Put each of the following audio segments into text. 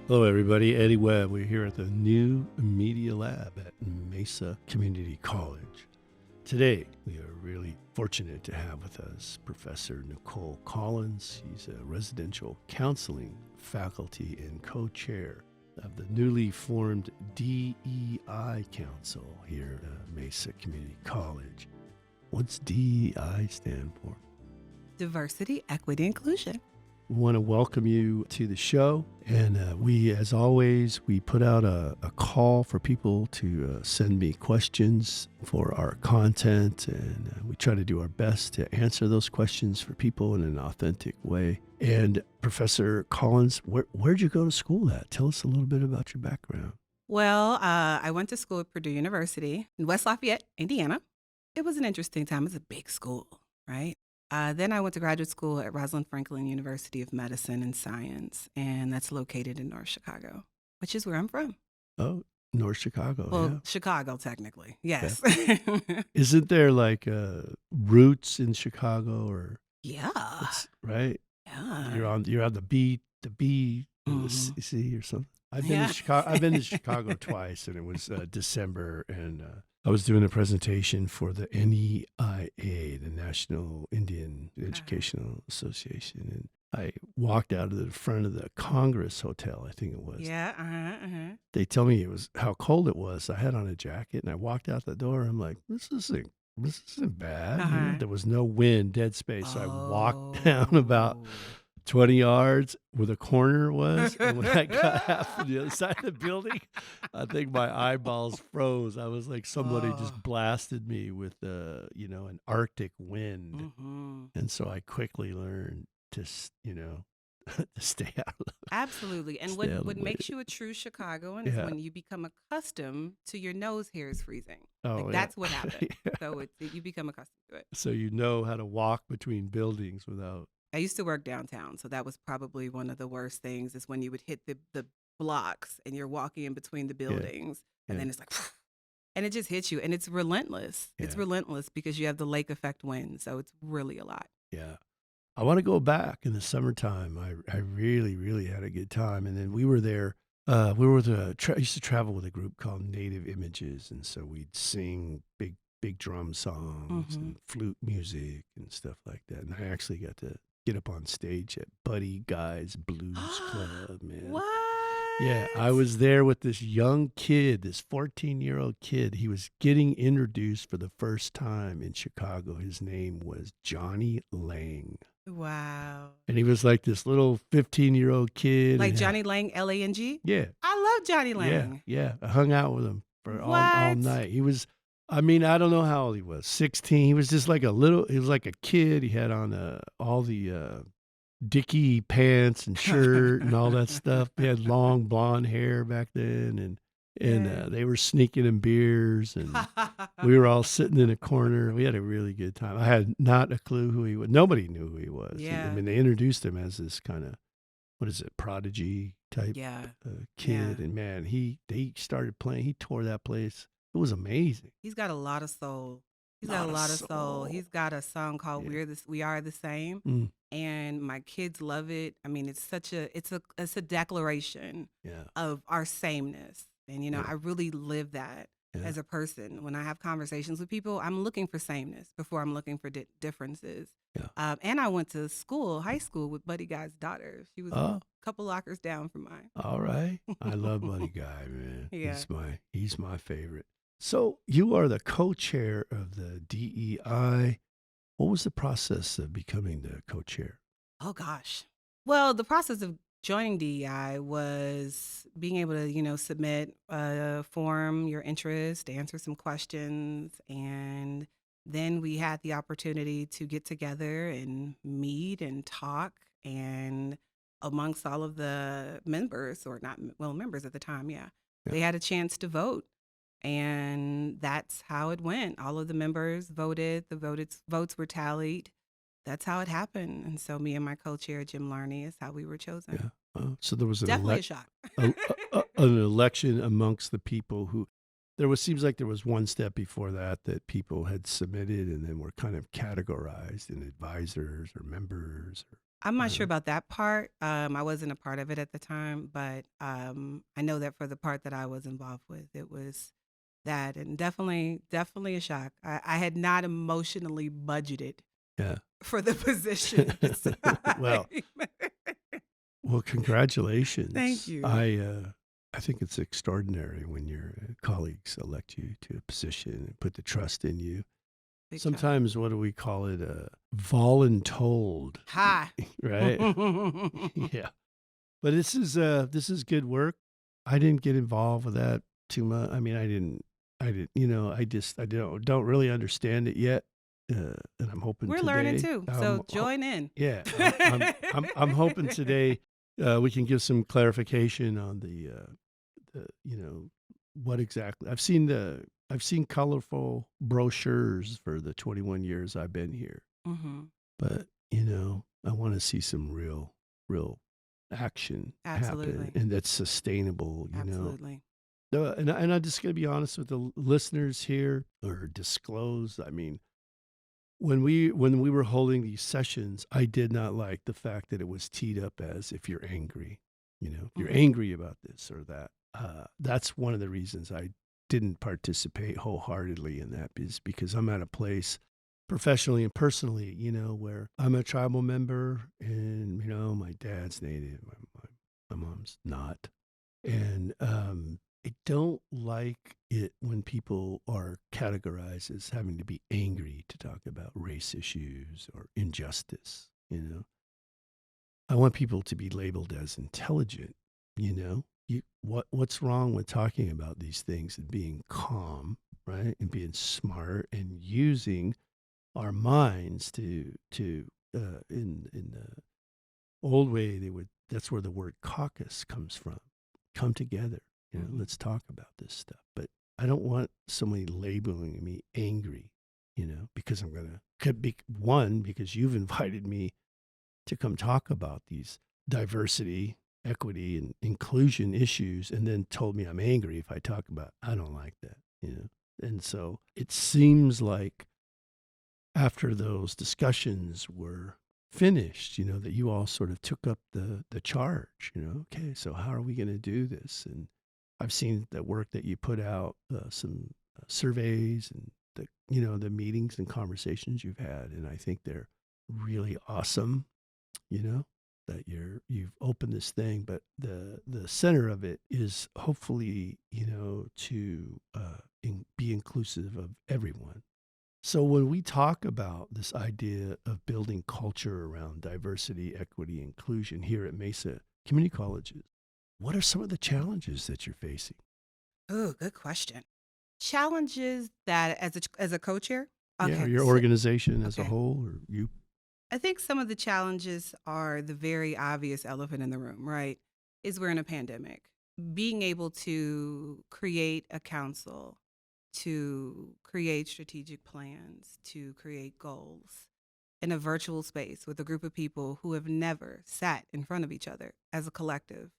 Hello, everybody. Eddie Webb. We're here at the New Media Lab at Mesa Community College. Today, we are really fortunate to have with us Professor Nicole Collins. She's a residential counseling faculty and co-chair of the newly formed DEI Council here at Mesa Community College. What's DEI stand for? Diversity, equity, inclusion. We want to welcome you to the show. And as always, we put out a call for people to send me questions for our content. And we try to do our best to answer those questions for people in an authentic way. And Professor Collins, where'd you go to school at? Tell us a little bit about your background. Well, I went to school at Purdue University in West Lafayette, Indiana. It was an interesting time. It's a big school, right? Then I went to graduate school at Rosalind Franklin University of Medicine and Science, and that's located in North Chicago, which is where I'm from. Oh, North Chicago. Well, yeah. Chicago, technically. Yes. Yeah. Isn't there like roots in Chicago or? Yeah. Right? Yeah. You're on the B Mhm. C or something. I've been Yeah. to Chicago. I've been to Chicago twice, and it was December, and I was doing a presentation for the NEIA, the National Indian Educational Association, and I walked out of the front of the Congress Hotel, I think it was. Yeah. They tell me it was how cold it was. I had on a jacket, and I walked out the door. I'm like, this isn't bad. You know, there was no wind, dead space. So I walked down about 20 yards where the corner was. And when I got half on the other side of the building, I think my eyeballs froze. I was like somebody just blasted me with, an Arctic wind. Mhm. And so I quickly learned to, to stay out of Absolutely. And Stay out of what the way. makes you a true Chicagoan is Yeah. when you become accustomed to your nose hairs freezing. Oh, Like yeah. that's what happened. Yeah. So you become accustomed to it. So you know how to walk between buildings without. I used to work downtown, so that was probably one of the worst things is when you would hit the blocks and you're walking in between the buildings and Yeah. then it's like and it just hits you and it's relentless. It's Yeah. relentless because you have the lake effect wind, so it's really a lot. Yeah. I want to go back in the summertime. I really, really had a good time. And then we were there. We were used to travel with a group called Native Images. And so we'd sing big drum songs and flute music and stuff like that. And I actually got to get up on stage at Buddy Guy's Blues Club, man. What? Yeah, I was there with this young kid, this 14-year-old kid. He was getting introduced for the first time in Chicago. His name was Johnny Lang. Wow. And he was like this little 15-year-old kid. Like Johnny Lang, Lang? Yeah. I love Johnny Lang. Yeah. I hung out with him for all What? night. He was, I don't know how old he was, 16. He was just like he was like a kid. He had on all the Dickie pants and shirt and all that stuff. He had long blonde hair back then. And Yeah. they were sneaking in beers and we were all sitting in a corner. We had a really good time. I had not a clue who he was. Nobody knew who he was. Yeah. I mean, they introduced him as this kind of, what is it, prodigy type Yeah. kid. Yeah. And man, they started playing. He tore that place. It was amazing. He's got a lot of soul. He's got a lot of soul. He's got a song called Yeah. We Are the Same. Mm. And my kids love it. I mean, it's a declaration Yeah. of our sameness. And Yeah. I really live that Yeah. as a person. When I have conversations with people, I'm looking for sameness before I'm looking for differences. Yeah. And I went to high school with Buddy Guy's daughter. She was a couple lockers down from mine. All right. I love Buddy Guy, man. Yeah. He's my favorite. So you are the co-chair of the DEI. What was the process of becoming the co-chair? Oh, gosh. Well, the process of joining DEI was being able to, submit a form, your interest, answer some questions. And then we had the opportunity to get together and meet and talk. And amongst all of the members, or not, well, members at the time, they had a chance to vote. And that's how it went. All of the members voted. The votes were tallied. That's how it happened. And so me and my co-chair, Jim Larney, is how we were chosen. Yeah. So there was Definitely a shock. an election amongst the people who seems like there was one step before that people had submitted and then were kind of categorized in advisors or members. I'm not sure Uh, about that part. I wasn't a part of it at the time, but I know that for the part that I was involved with, it was that, and definitely a shock. I had not emotionally budgeted yeah. for the position this Well, time. well, Thank congratulations. you. I think it's extraordinary when your colleagues elect you to a position and put the trust in you. Big trust. Sometimes, what do we call it? Voluntold, Hi. right? Yeah. But this is good work. I didn't get involved with that too much. I mean, I didn't, I don't really understand it yet. And I'm hoping We're learning today, too, so join in. yeah, I'm hoping today we can give some clarification on the what exactly. I've seen colorful brochures for the 21 years I've been here, Hmm. but I want to see some real action happen, Absolutely. and that's sustainable. Absolutely. And I'm just gonna be honest with the listeners here, or disclose. I mean, when we were holding these sessions, I did not like the fact that it was teed up as if you're angry, if you're Hmm. angry about this or that. That's one of the reasons I didn't participate wholeheartedly in that, is because I'm at a place professionally and personally, where I'm a tribal member, and my dad's native, my mom's not, and I don't like it when people are categorized as having to be angry to talk about race issues or injustice. I want people to be labeled as intelligent. What's wrong with talking about these things and being calm, right? And being smart and using our minds to in the old way, they would that's where the word caucus comes from. Come together, Hmm. let's talk about this stuff. But I don't want somebody labeling me angry, because I'm gonna could be one, because you've invited me to come talk about these diversity, equity, and inclusion issues, and then told me I'm angry if I talk about it. I don't like that. And so it seems like after those discussions were finished, that you all sort of took up the charge. Okay, so how are we going to do this? And I've seen the work that you put out, some surveys, and the meetings and conversations you've had, and I think they're really awesome. That you've opened this thing, but the center of it is hopefully to be inclusive of everyone. So when we talk about this idea of building culture around diversity, equity, inclusion here at Mesa Community Colleges, what are some of the challenges that you're facing? Oh, good question. Challenges that as a co-chair. Yeah, or Okay, your so organization as a okay. whole, or you? I think some of the challenges are the very obvious elephant in the room, right? Is we're in a pandemic. Being able to create a council, to create strategic plans, to create goals in a virtual space with a group of people who have never sat in front of each other as a collective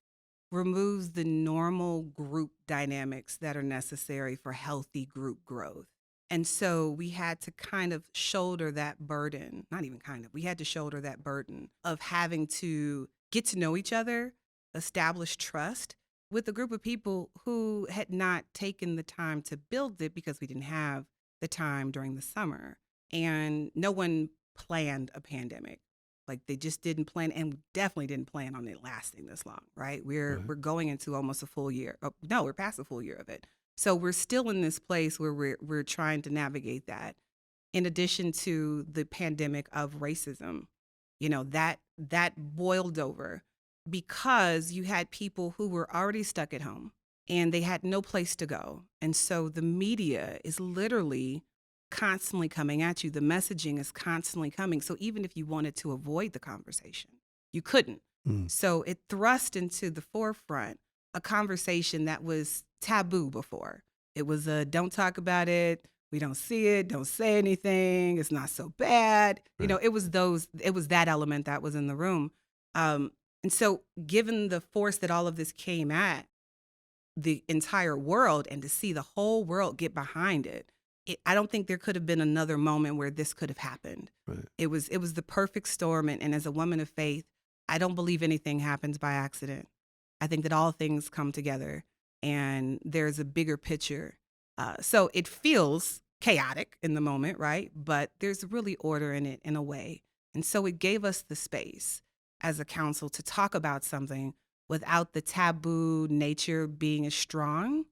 removes the normal group dynamics that are necessary for healthy group growth. And so we had to kind of shoulder that burden, not even kind of, we had to shoulder that burden of having to get to know each other, establish trust with a group of people who had not taken the time to build it because we didn't have the time during the summer. And no one planned a pandemic. Like they just didn't plan, and definitely didn't plan on it lasting this long, right? We're Right. we're going into almost a full year. Oh, no, we're past a full year of it. So we're still in this place where we're trying to navigate that. In addition to the pandemic of racism, that boiled over because you had people who were already stuck at home and they had no place to go. And so the media is literally constantly coming at you. The messaging is constantly coming. So even if you wanted to avoid the conversation, you couldn't. Mm. So it thrust into the forefront a conversation that was taboo before. It was a don't talk about it. We don't see it. Don't say anything. It's not so bad. Right. It was that element that was in the room. Um, and so, given the force that all of this came at the entire world and to see the whole world get behind it, I don't think there could have been another moment where this could have happened. Right. It was the perfect storm. And as a woman of faith, I don't believe anything happens by accident. I think that all things come together and there's a bigger picture. So it feels chaotic in the moment, right? But there's really order in it in a way. And so it gave us the space as a council to talk about something without the taboo nature being as strong.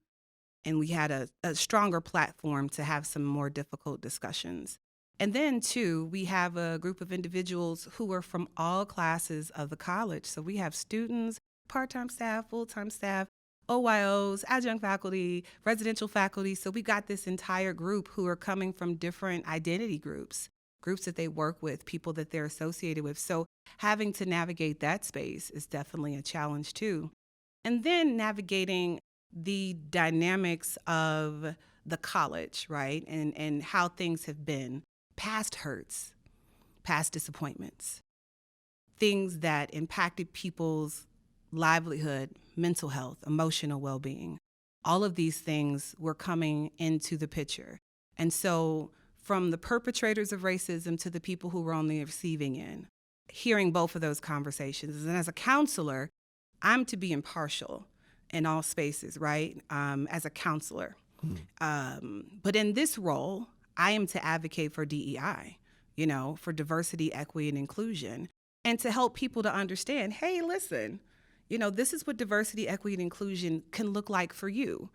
And we had a stronger platform to have some more difficult discussions. And then, too, we have a group of individuals who are from all classes of the college. So we have students, part-time staff, full-time staff, OYOs, adjunct faculty, residential faculty. So we got this entire group who are coming from different identity groups that they work with, people that they're associated with. So having to navigate that space is definitely a challenge, too. And then navigating the dynamics of the college, right? And how things have been, past hurts, past disappointments, things that impacted people's livelihood, mental health, emotional well-being. All of these things were coming into the picture. And so from the perpetrators of racism to the people who were on the receiving end, hearing both of those conversations. And as a counselor, I'm to be impartial in all spaces, right? As a counselor. But in this role, I am to advocate for DEI, for diversity, equity, and inclusion, and to help people to understand, hey, listen, this is what diversity, equity, and inclusion can look like for you.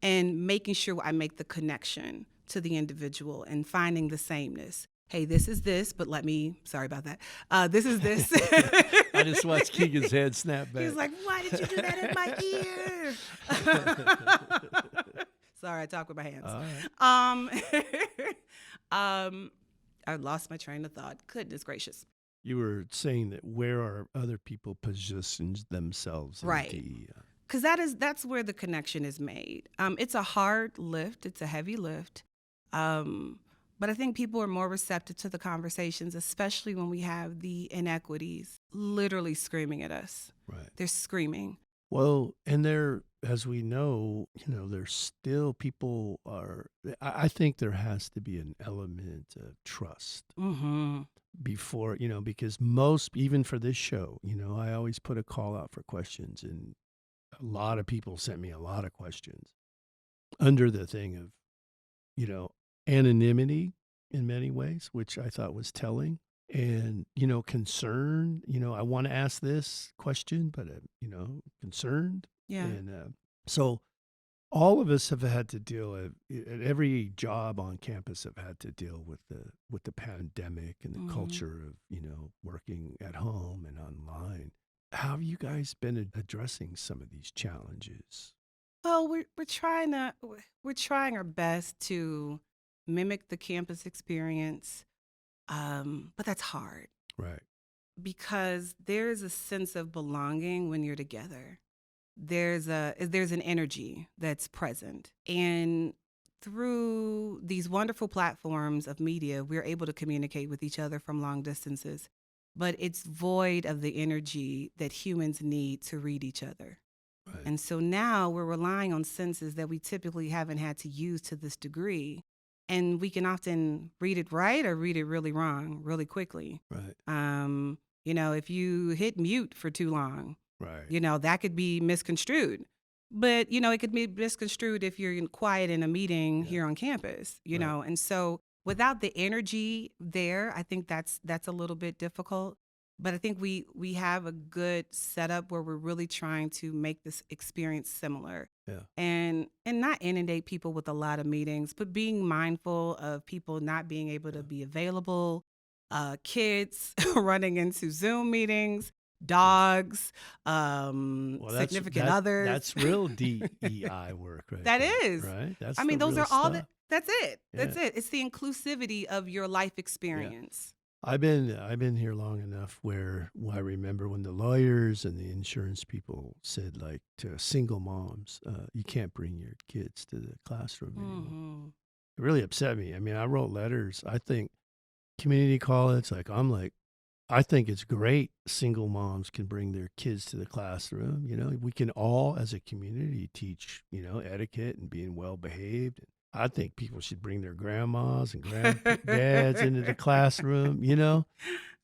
And making sure I make the connection to the individual and finding the sameness. Hey, this is this, but sorry about that. This is this. I just watched Keegan's head snap back. He's like, why did you do that in my ear? Sorry, I talk with my hands. All right. I lost my train of thought. Goodness gracious. You were saying that where are other people positioned themselves in Right. DEI? Because that's where the connection is made. It's a hard lift. It's a heavy lift. But I think people are more receptive to the conversations, especially when we have the inequities literally screaming at us. Right. They're screaming. Well, and as we know, there's still people I think there has to be an element of trust before, because even for this show, I always put a call out for questions, and a lot of people sent me a lot of questions under the thing of, anonymity in many ways, which I thought was telling. And, concern, I want to ask this question, but, concerned. Yeah. And so all of us have had to deal at every job on campus have had to deal with the pandemic and the culture of, working at home and online. How have you guys been addressing some of these challenges? Well, we're trying our best to mimic the campus experience, but that's hard. Right. Because there's a sense of belonging when you're together. There's an energy that's present, and through these wonderful platforms of media, we're able to communicate with each other from long distances. But it's void of the energy that humans need to read each other. Right. And so now we're relying on senses that we typically haven't had to use to this degree. And we can often read it right or read it really wrong really quickly. Right. If you hit mute for too long, right. That could be misconstrued. But, it could be misconstrued if you're quiet in a meeting here on campus, Right. And so without the energy there, I think that's a little bit difficult. But I think we have a good setup where we're really trying to make this experience similar. Yeah. And not inundate people with a lot of meetings, but being mindful of people not being able to be available, kids running into Zoom meetings, dogs, significant others. That's real DEI work, right? That there, is. right. That's Those are all stuff. that's it. That's Yeah. it. It's the inclusivity of your life experience. I've been here long enough where I remember when the lawyers and the insurance people said, like, to single moms, you can't bring your kids to the classroom anymore. It really upset me. I mean, I wrote letters. I think community college, I think it's great single moms can bring their kids to the classroom. We can all, as a community, teach, etiquette and being well behaved. I think people should bring their grandmas and granddads into the classroom, you know?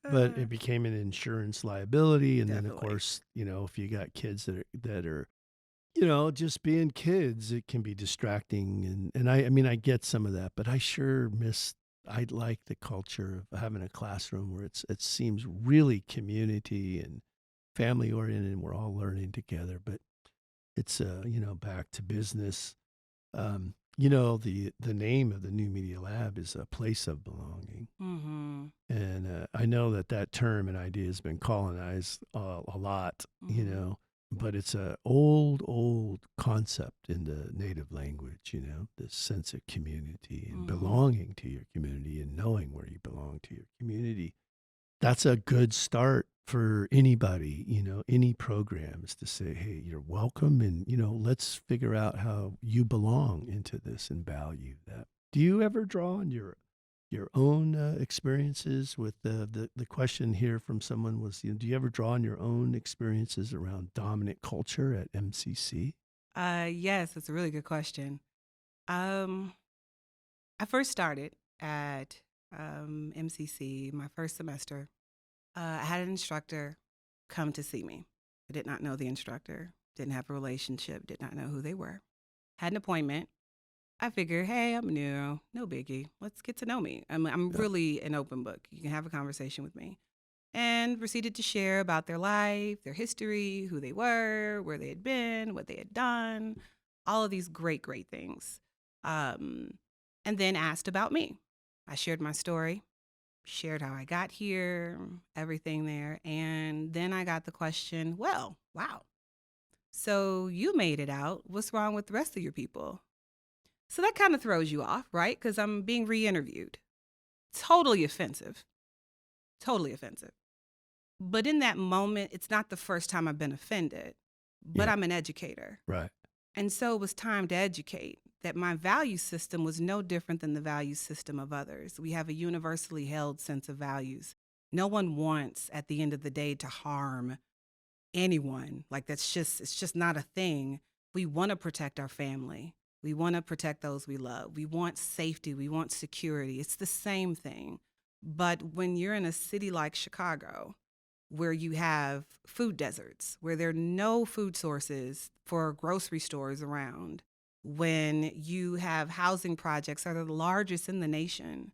But Uh, it became an insurance liability, and then, of Definitely. course, if you got kids that are just being kids, it can be distracting, and I mean, I get some of that, but I like the culture of having a classroom where it seems really community and family oriented, and we're all learning together, but it's, back to business. The name of the new media lab is a place of belonging. Mhm. And I know that term and idea has been colonized a lot, Mhm. but it's a old concept in the native language, this sense of community and Mhm. belonging to your community and knowing where you belong to your community. That's a good start for anybody, any programs to say, hey, you're welcome. And, let's figure out how you belong into this and value that. Do you ever draw on your own experiences with the question here from someone was, do you ever draw on your own experiences around dominant culture at MCC? Yes, it's a really good question. Um, I first started at MCC my first semester. I had an instructor come to see me. I did not know the instructor, didn't have a relationship, did not know who they were. Had an appointment. I figured, hey, I'm new, no biggie. Let's get to know me. I'm Yeah. really an open book. You can have a conversation with me. And proceeded to share about their life, their history, who they were, where they had been, what they had done, all of these great, great things. Um, and then asked about me. I shared my story, shared how I got here, everything there. And then I got the question, well, wow. So you made it out. What's wrong with the rest of your people? So that kind of throws you off, right? Because I'm being re interviewed. Totally offensive. Totally offensive. But in that moment, it's not the first time I've been offended, but Yeah. I'm an educator. Right. And so it was time to educate that my value system was no different than the value system of others. We have a universally held sense of values. No one wants at the end of the day to harm anyone. Like it's just not a thing. We want to protect our family. We want to protect those we love. We want safety. We want security. It's the same thing. But when you're in a city like Chicago, where you have food deserts, where there are no food sources for grocery stores around, when you have housing projects that are the largest in the nation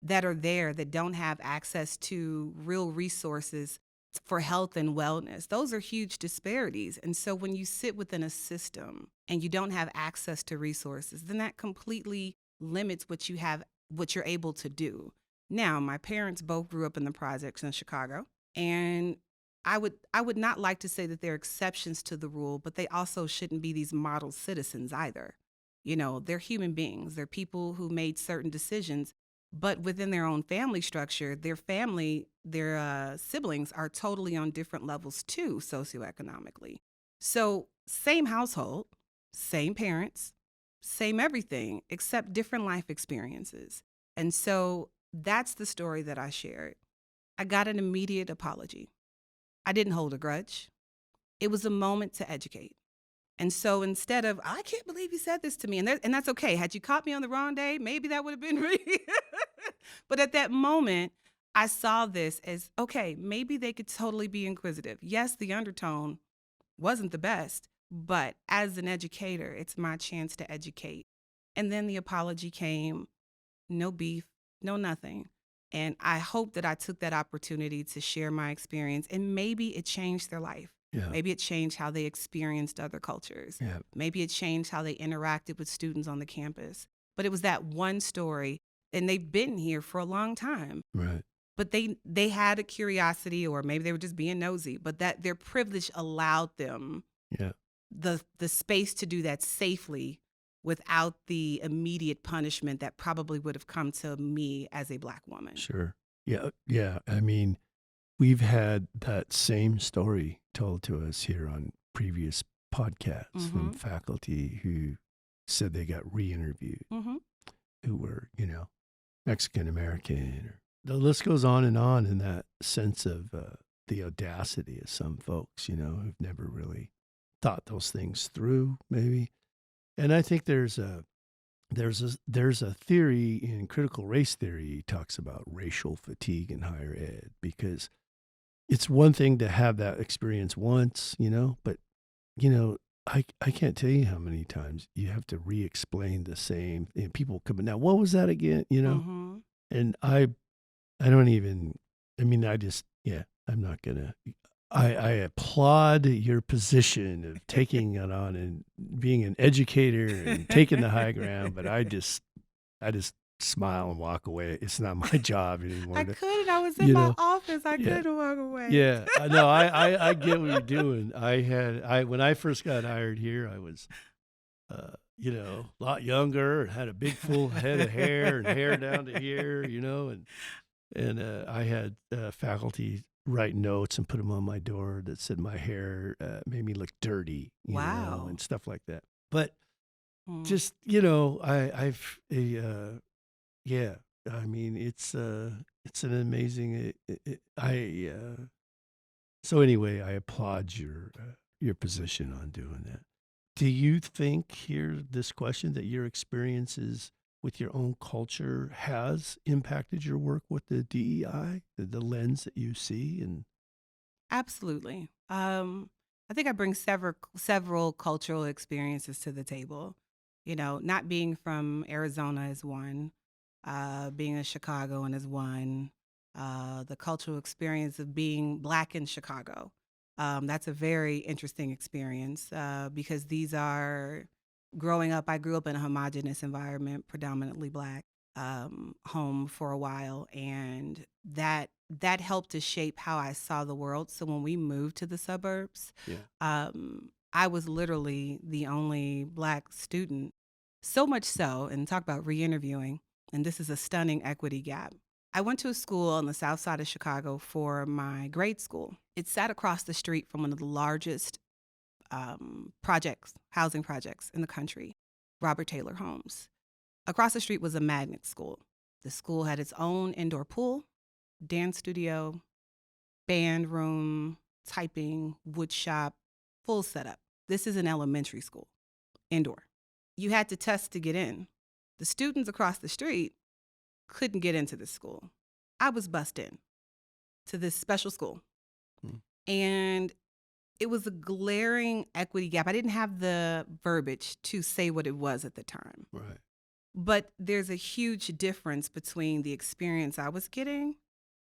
that are there that don't have access to real resources for health and wellness. Those are huge disparities. And so when you sit within a system and you don't have access to resources, then that completely limits what you're able to do. Now, my parents both grew up in the projects in Chicago, and I would not like to say that they're exceptions to the rule, but they also shouldn't be these model citizens either. They're human beings. They're people who made certain decisions, but within their own family structure, their siblings are totally on different levels too, socioeconomically. So, same household, same parents, same everything, except different life experiences. And so that's the story that I shared. I got an immediate apology. I didn't hold a grudge. It was a moment to educate. And so instead of, I can't believe you said this to me, and that's okay. Had you caught me on the wrong day, maybe that would have been really. But at that moment, I saw this as okay, maybe they could totally be inquisitive. Yes, the undertone wasn't the best, but as an educator, it's my chance to educate. And then the apology came, no beef, no nothing. And I hope that I took that opportunity to share my experience, and maybe it changed their life. Yeah. Maybe it changed how they experienced other cultures. Yeah. Maybe it changed how they interacted with students on the campus. But it was that one story, and they've been here for a long time. Right. But they had a curiosity, or maybe they were just being nosy, but that their privilege allowed them Yeah. the space to do that safely without the immediate punishment that probably would have come to me as a Black woman. Sure. Yeah. Yeah. I mean, we've had that same story told to us here on previous podcasts from Mm-hmm. faculty who said they got re-interviewed, Mm-hmm. who were, Mexican American. Or the list goes on in that sense of the audacity of some folks, who've never really thought those things through, maybe. And I think there's there's a theory in critical race theory talks about racial fatigue in higher ed, because it's one thing to have that experience once, but you know, I can't tell you how many times you have to re-explain the same, and people come now, what was that again? Mm-hmm. And I don't even, I mean, I just, yeah, I'm not gonna. I applaud your position of taking it on and being an educator and taking the high ground, but I just smile and walk away. It's not my job anymore I to, couldn't. I was in you my know, office. I yeah, couldn't walk away. yeah. I know. I get what you're doing. I when I first got hired here, I was, a lot younger and had a big full head of hair and hair down to here, and I had faculty write notes and put them on my door that said my hair made me look dirty, Wow. and stuff like that. But Mm. just, yeah. I mean, it's an amazing. So anyway, I applaud your position on doing that. Do you think, here, this question, that your experiences with your own culture has impacted your work with the DEI, the lens that you see? And Absolutely. I think I bring several cultural experiences to the table. Not being from Arizona is one. Being in Chicago and is one. The cultural experience of being Black in Chicago. That's a very interesting experience because these are growing up. I grew up in a homogenous environment, predominantly Black, home for a while, and that helped to shape how I saw the world. So when we moved to the suburbs, yeah, I was literally the only Black student. So much so, and talk about re-interviewing, and this is a stunning equity gap. I went to a school on the south side of Chicago for my grade school. It sat across the street from one of the largest housing projects in the country, Robert Taylor Homes. Across the street was a magnet school. The school had its own indoor pool, dance studio, band room, typing, wood shop, full setup. This is an elementary school, indoor. You had to test to get in. The students across the street couldn't get into this school. I was bussed in to this special school. mm, And it was a glaring equity gap. I didn't have the verbiage to say what it was at the time. right, But there's a huge difference between the experience I was getting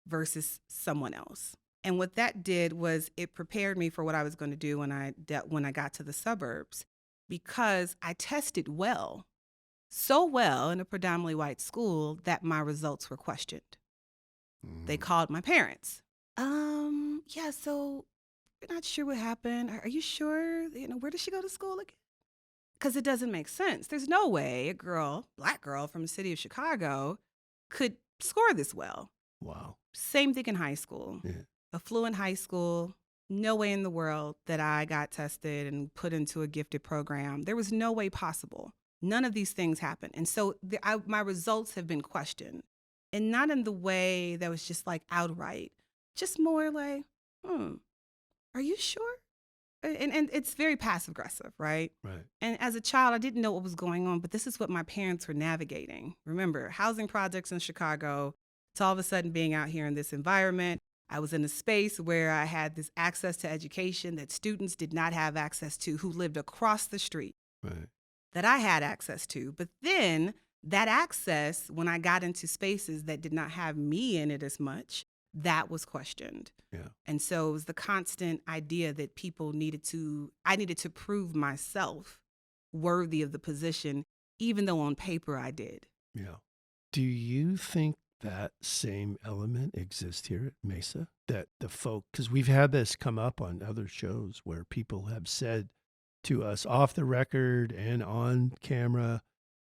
versus someone else. And what that did was it prepared me for what I was going to do when I got to the suburbs, because I tested well, so well in a predominantly white school that my results were questioned. They mm, called my parents. Yeah, so we're not sure what happened. Are you sure? Where did she go to school again? Because it doesn't make sense. There's no way a Black girl from the city of Chicago could score this well. wow, Same thing in high school. yeah, Affluent high school, no way in the world that I got tested and put into a gifted program. There was no way possible. None of these things happened. And so my results have been questioned. And not in the way that was just like outright, just more like, are you sure? And it's very passive aggressive, right? right, And as a child, I didn't know what was going on, but this is what my parents were navigating. Remember, housing projects in Chicago, it's all of a sudden being out here in this environment. I was in a space where I had this access to education that students did not have access to, who lived across the street, right, that I had access to. But then that access, when I got into spaces that did not have me in it as much, that was questioned. yeah, And so it was the constant idea that I needed to prove myself worthy of the position, even though on paper I did. yeah. Do you think that same element exists here at Mesa? That the folk, because we've had this come up on other shows where people have said to us off the record and on camera,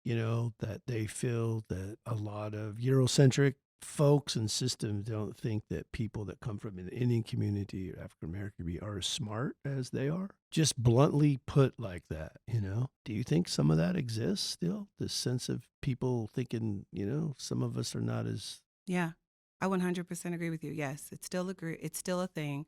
that they feel that a lot of Eurocentric folks and systems don't think that people that come from an Indian community or African American community are as smart as they are. Just bluntly put like that. Do you think some of that exists still? This sense of people thinking, some of us are not as. Yeah, I 100% agree with you. Yes, it's still a thing.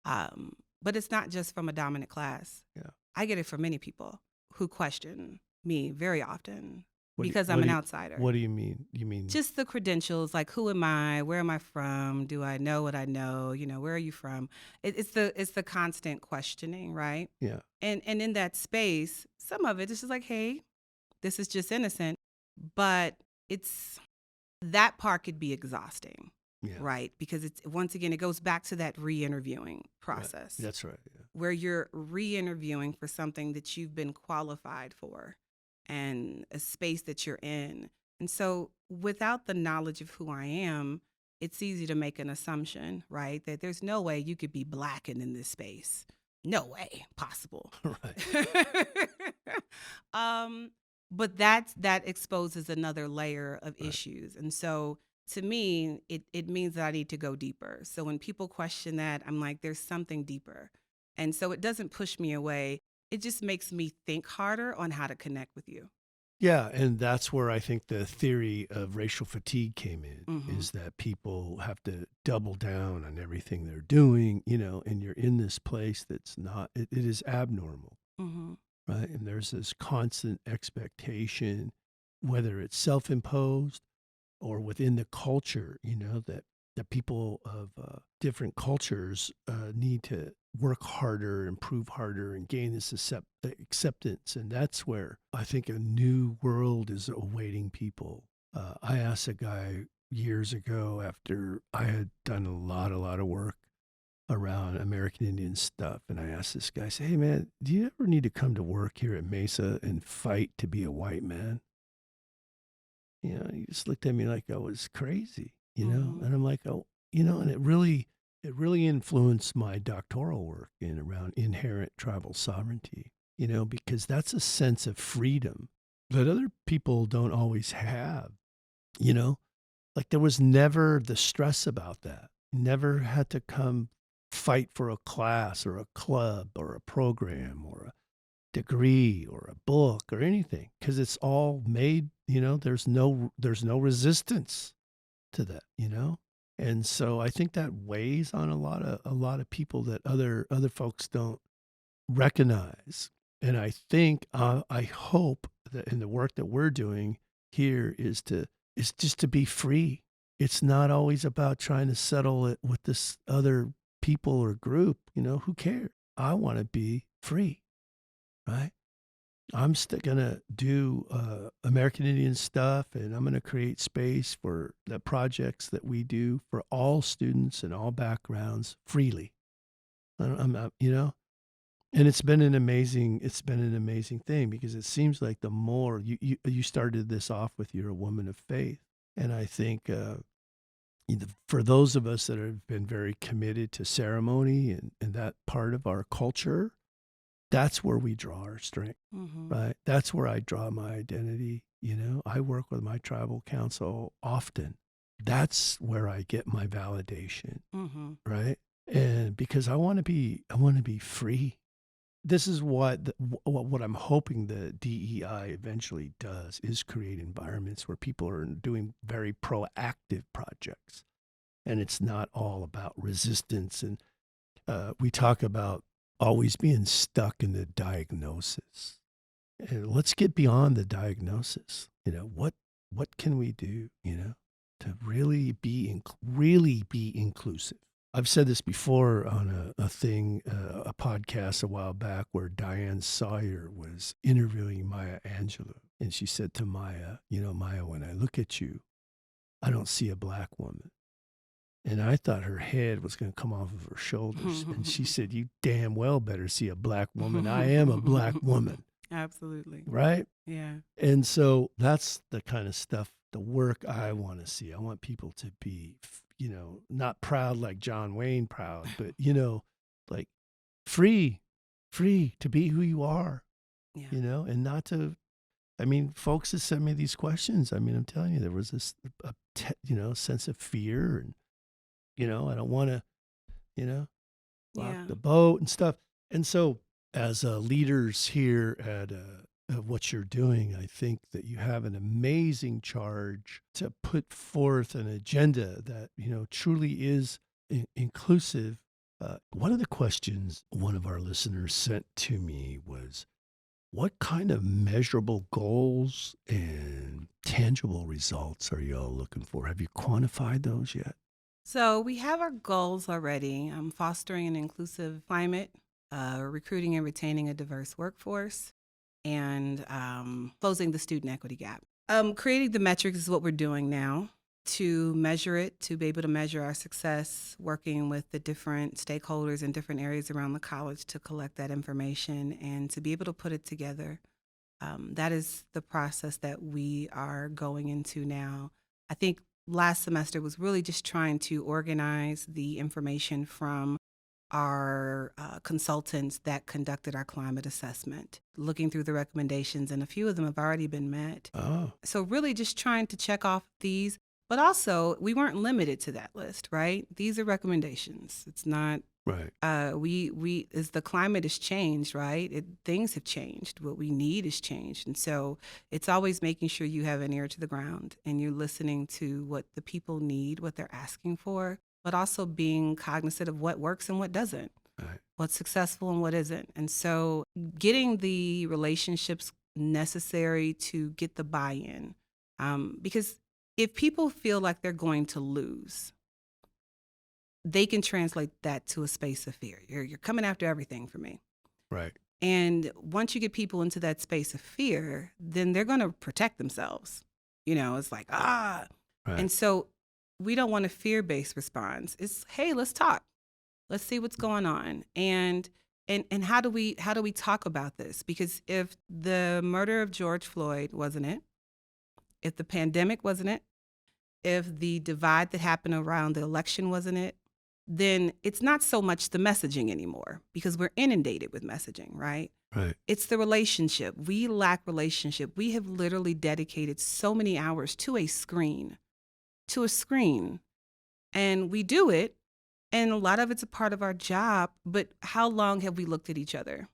But it's not just from a dominant class. Yeah. I get it from many people who question me very often. because I'm an outsider. What do you mean? You mean just the credentials, like who am I? Where am I from? Do I know what I know? Where are you from? It's the constant questioning, right? yeah, And in that space, some of it is just like, hey, this is just innocent, but it's that part could be exhausting, yeah, right? Because it's once again, it goes back to that re-interviewing right. process That's right. Yeah. where you're re-interviewing for something that you've been qualified for and a space that you're in. And so without the knowledge of who I am, it's easy to make an assumption, right? That there's no way you could be blackened in this space. No way possible. Right. But that exposes another layer of Right. issues. And so to me, it means that I need to go deeper. So when people question that, I'm like, there's something deeper. And so it doesn't push me away. It just makes me think harder on how to connect with you. Yeah, and that's where I think the theory of racial fatigue came in, Mhm. is that people have to double down on everything they're doing, and you're in this place that's not, it is abnormal, Mhm. right? And there's this constant expectation, whether it's self-imposed or within the culture, that people of different cultures need to work harder, improve harder, and gain this acceptance. And that's where I think a new world is awaiting people. I asked a guy years ago, after I had done a lot of work around American Indian stuff, and I asked this guy, I said, "Hey man, do you ever need to come to work here at Mesa and fight to be a white man?" He just looked at me like I was crazy. Mhm. And I'm like, oh, and it really influenced my doctoral work in around inherent tribal sovereignty, because that's a sense of freedom that other people don't always have, you know, like there was never the stress about that. Never had to come fight for a class or a club or a program or a degree or a book or anything, because it's all made, there's no resistance to that. And so I think that weighs on a lot of people that other folks don't recognize. And I hope that in the work that we're doing here is just to be free. It's not always about trying to settle it with this other people or group. Who cares? I want to be free, right? I'm still gonna do American Indian stuff, and I'm gonna create space for the projects that we do for all students and all backgrounds freely. I'm not, and it's been an amazing thing, because it seems like the more you started this off with, you're a woman of faith, and I think for those of us that have been very committed to ceremony and that part of our culture, that's where we draw our strength. Mhm. Right. That's where I draw my identity. I work with my tribal council often. That's where I get my validation. Mhm. Right. And because I want to be free. This is what I'm hoping the DEI eventually does, is create environments where people are doing very proactive projects. And it's not all about resistance. And we talk about always being stuck in the diagnosis. And let's get beyond the diagnosis. What can we do, to really be inclusive? I've said this before on a podcast a while back, where Diane Sawyer was interviewing Maya Angelou. And she said to Maya, Maya, when I look at you, I don't see a black woman. And I thought her head was going to come off of her shoulders. And she said, "You damn well better see a black woman. I am a black woman." Absolutely. Right? Yeah. And so that's the kind of stuff, the work I want to see. I want people to be, not proud like John Wayne proud, but, like free to be who you are, Yeah. and not to, folks that sent me these questions. I'm telling you, there was this, sense of fear, and, I don't want to, rock Yeah. the boat and stuff. And so, as leaders here at what you're doing, I think that you have an amazing charge to put forth an agenda that, truly is inclusive. One of the questions one of our listeners sent to me was, what kind of measurable goals and tangible results are y'all looking for? Have you quantified those yet? So we have our goals already. Fostering an inclusive climate, recruiting and retaining a diverse workforce, and closing the student equity gap. Creating the metrics is what we're doing now to measure it, to be able to measure our success, working with the different stakeholders in different areas around the college to collect that information and to be able to put it together. That is the process that we are going into now. I think last semester was really just trying to organize the information from our consultants that conducted our climate assessment, looking through the recommendations, and a few of them have already been met. Oh, So really just trying to check off these, but also we weren't limited to that list, right? These are recommendations. It's not right. we as the climate has changed, right? Things have changed. What we need has changed, and so it's always making sure you have an ear to the ground and you're listening to what the people need, what they're asking for, but also being cognizant of what works and what doesn't, Right. what's successful and what isn't. And so getting the relationships necessary to get the buy-in, because if people feel like they're going to lose, they can translate that to a space of fear. You're coming after everything for me. Right. And once you get people into that space of fear, then they're going to protect themselves. It's like, ah. Right. And so we don't want a fear-based response. It's, hey, let's talk. Let's see what's going on. And how do we talk about this? Because if the murder of George Floyd wasn't it, if the pandemic wasn't it, if the divide that happened around the election wasn't it, then it's not so much the messaging anymore because we're inundated with messaging, right? Right. It's the relationship. We lack relationship. We have literally dedicated so many hours to a screen. And we do it, and a lot of it's a part of our job, but how long have we looked at each other?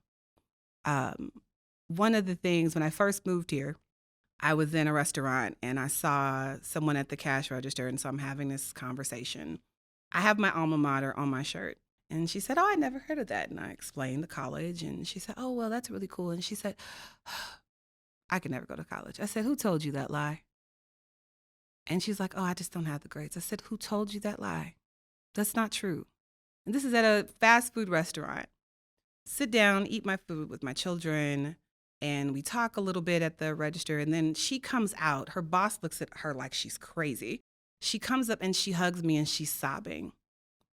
One of the things, when I first moved here, I was in a restaurant and I saw someone at the cash register, and so I'm having this conversation. I have my alma mater on my shirt. And she said, oh, I never heard of that. And I explained the college, and she said, oh, well, that's really cool. And she said, I could never go to college. I said, who told you that lie? And she's like, oh, I just don't have the grades. I said, who told you that lie? That's not true. And this is at a fast food restaurant. Sit down, eat my food with my children, and we talk a little bit at the register. And then she comes out. Her boss looks at her like she's crazy. She comes up and she hugs me and she's sobbing.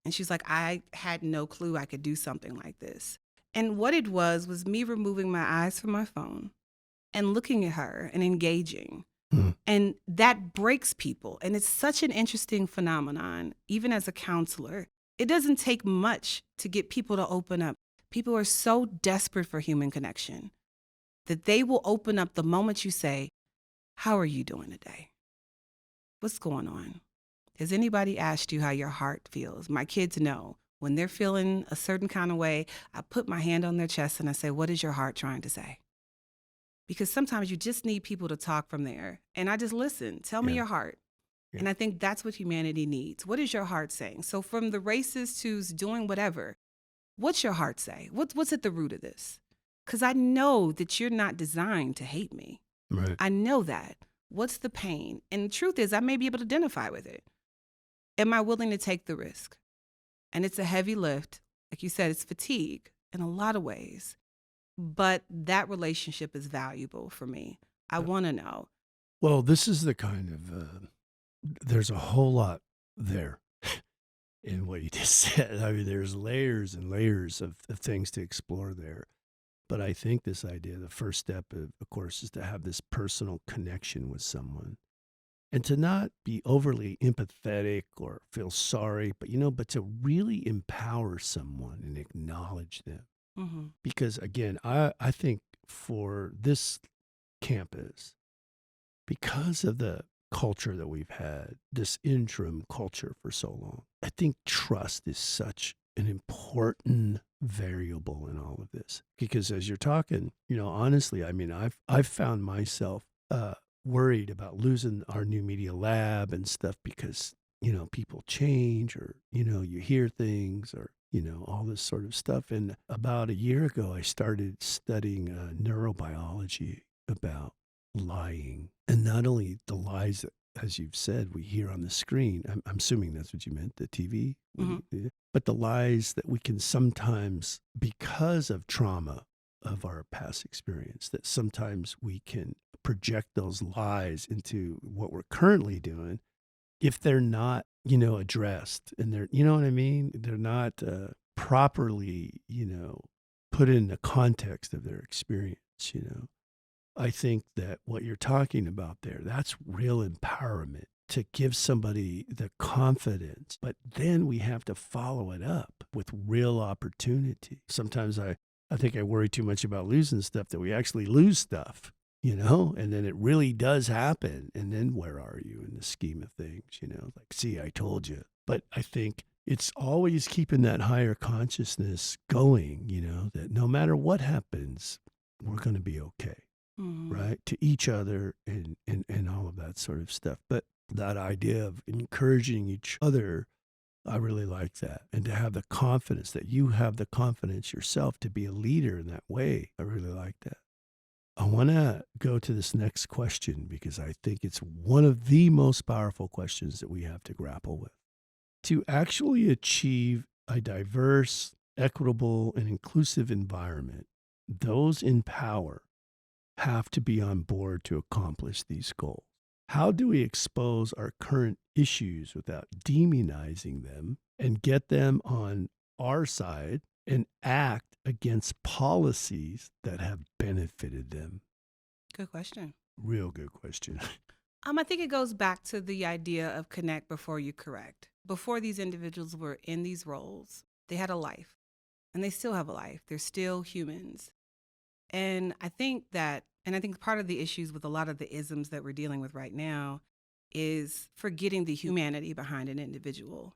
And she's like, I had no clue I could do something like this. And what it was me removing my eyes from my phone and looking at her and engaging. Mm. And that breaks people. And it's such an interesting phenomenon, even as a counselor. It doesn't take much to get people to open up. People are so desperate for human connection that they will open up the moment you say, how are you doing today? What's going on? Has anybody asked you how your heart feels? My kids know when they're feeling a certain kind of way, I put my hand on their chest and I say, what is your heart trying to say? Because sometimes you just need people to talk from there. And I just listen. Tell me Yeah. your heart. Yeah. And I think that's what humanity needs. What is your heart saying? So from the racist who's doing whatever, what's your heart say? What's at the root of this? Because I know that you're not designed to hate me. Right. I know that. What's the pain? And the truth is, I may be able to identify with it. Am I willing to take the risk? And it's a heavy lift. Like you said, it's fatigue in a lot of ways. But that relationship is valuable for me. I want to know. Well, this is the kind of, there's a whole lot there in what you just said. I mean, there's layers and layers of things to explore there. But I think this idea, the first step, of course, is to have this personal connection with someone and to not be overly empathetic or feel sorry, but to really empower someone and acknowledge them. Mm-hmm. Because again, I think for this campus, because of the culture that we've had, this interim culture for so long, I think trust is such an important variable in all of this. Because as you're talking, honestly, I mean, I've found myself worried about losing our new media lab and stuff because people change, or you hear things, or all this sort of stuff. And about a year ago, I started studying neurobiology about lying. And not only the lies that, as you've said, we hear on the screen. I'm assuming that's what you meant, the TV. Hmm. But the lies that we can sometimes, because of trauma of our past experience, that sometimes we can project those lies into what we're currently doing if they're not, addressed, and they're, you know what I mean? They're not properly, put in the context of their experience. I think that what you're talking about there, that's real empowerment to give somebody the confidence. But then we have to follow it up with real opportunity. Sometimes I think I worry too much about losing stuff that we actually lose stuff, and then it really does happen. And then where are you in the scheme of things? Like, see, I told you. But I think it's always keeping that higher consciousness going, that no matter what happens, we're going to be okay, Hmm. right? To each other and all of that sort of stuff. But that idea of encouraging each other, I really like that. And to have the confidence that you have the confidence yourself to be a leader in that way, I really like that. I want to go to this next question because I think it's one of the most powerful questions that we have to grapple with. To actually achieve a diverse, equitable, and inclusive environment, those in power have to be on board to accomplish these goals. How do we expose our current issues without demonizing them and get them on our side and act against policies that have benefited them? Good question. Real good question. I think it goes back to the idea of connect before you correct. Before these individuals were in these roles, they had a life and they still have a life. They're still humans. And I think part of the issues with a lot of the isms that we're dealing with right now is forgetting the humanity behind an individual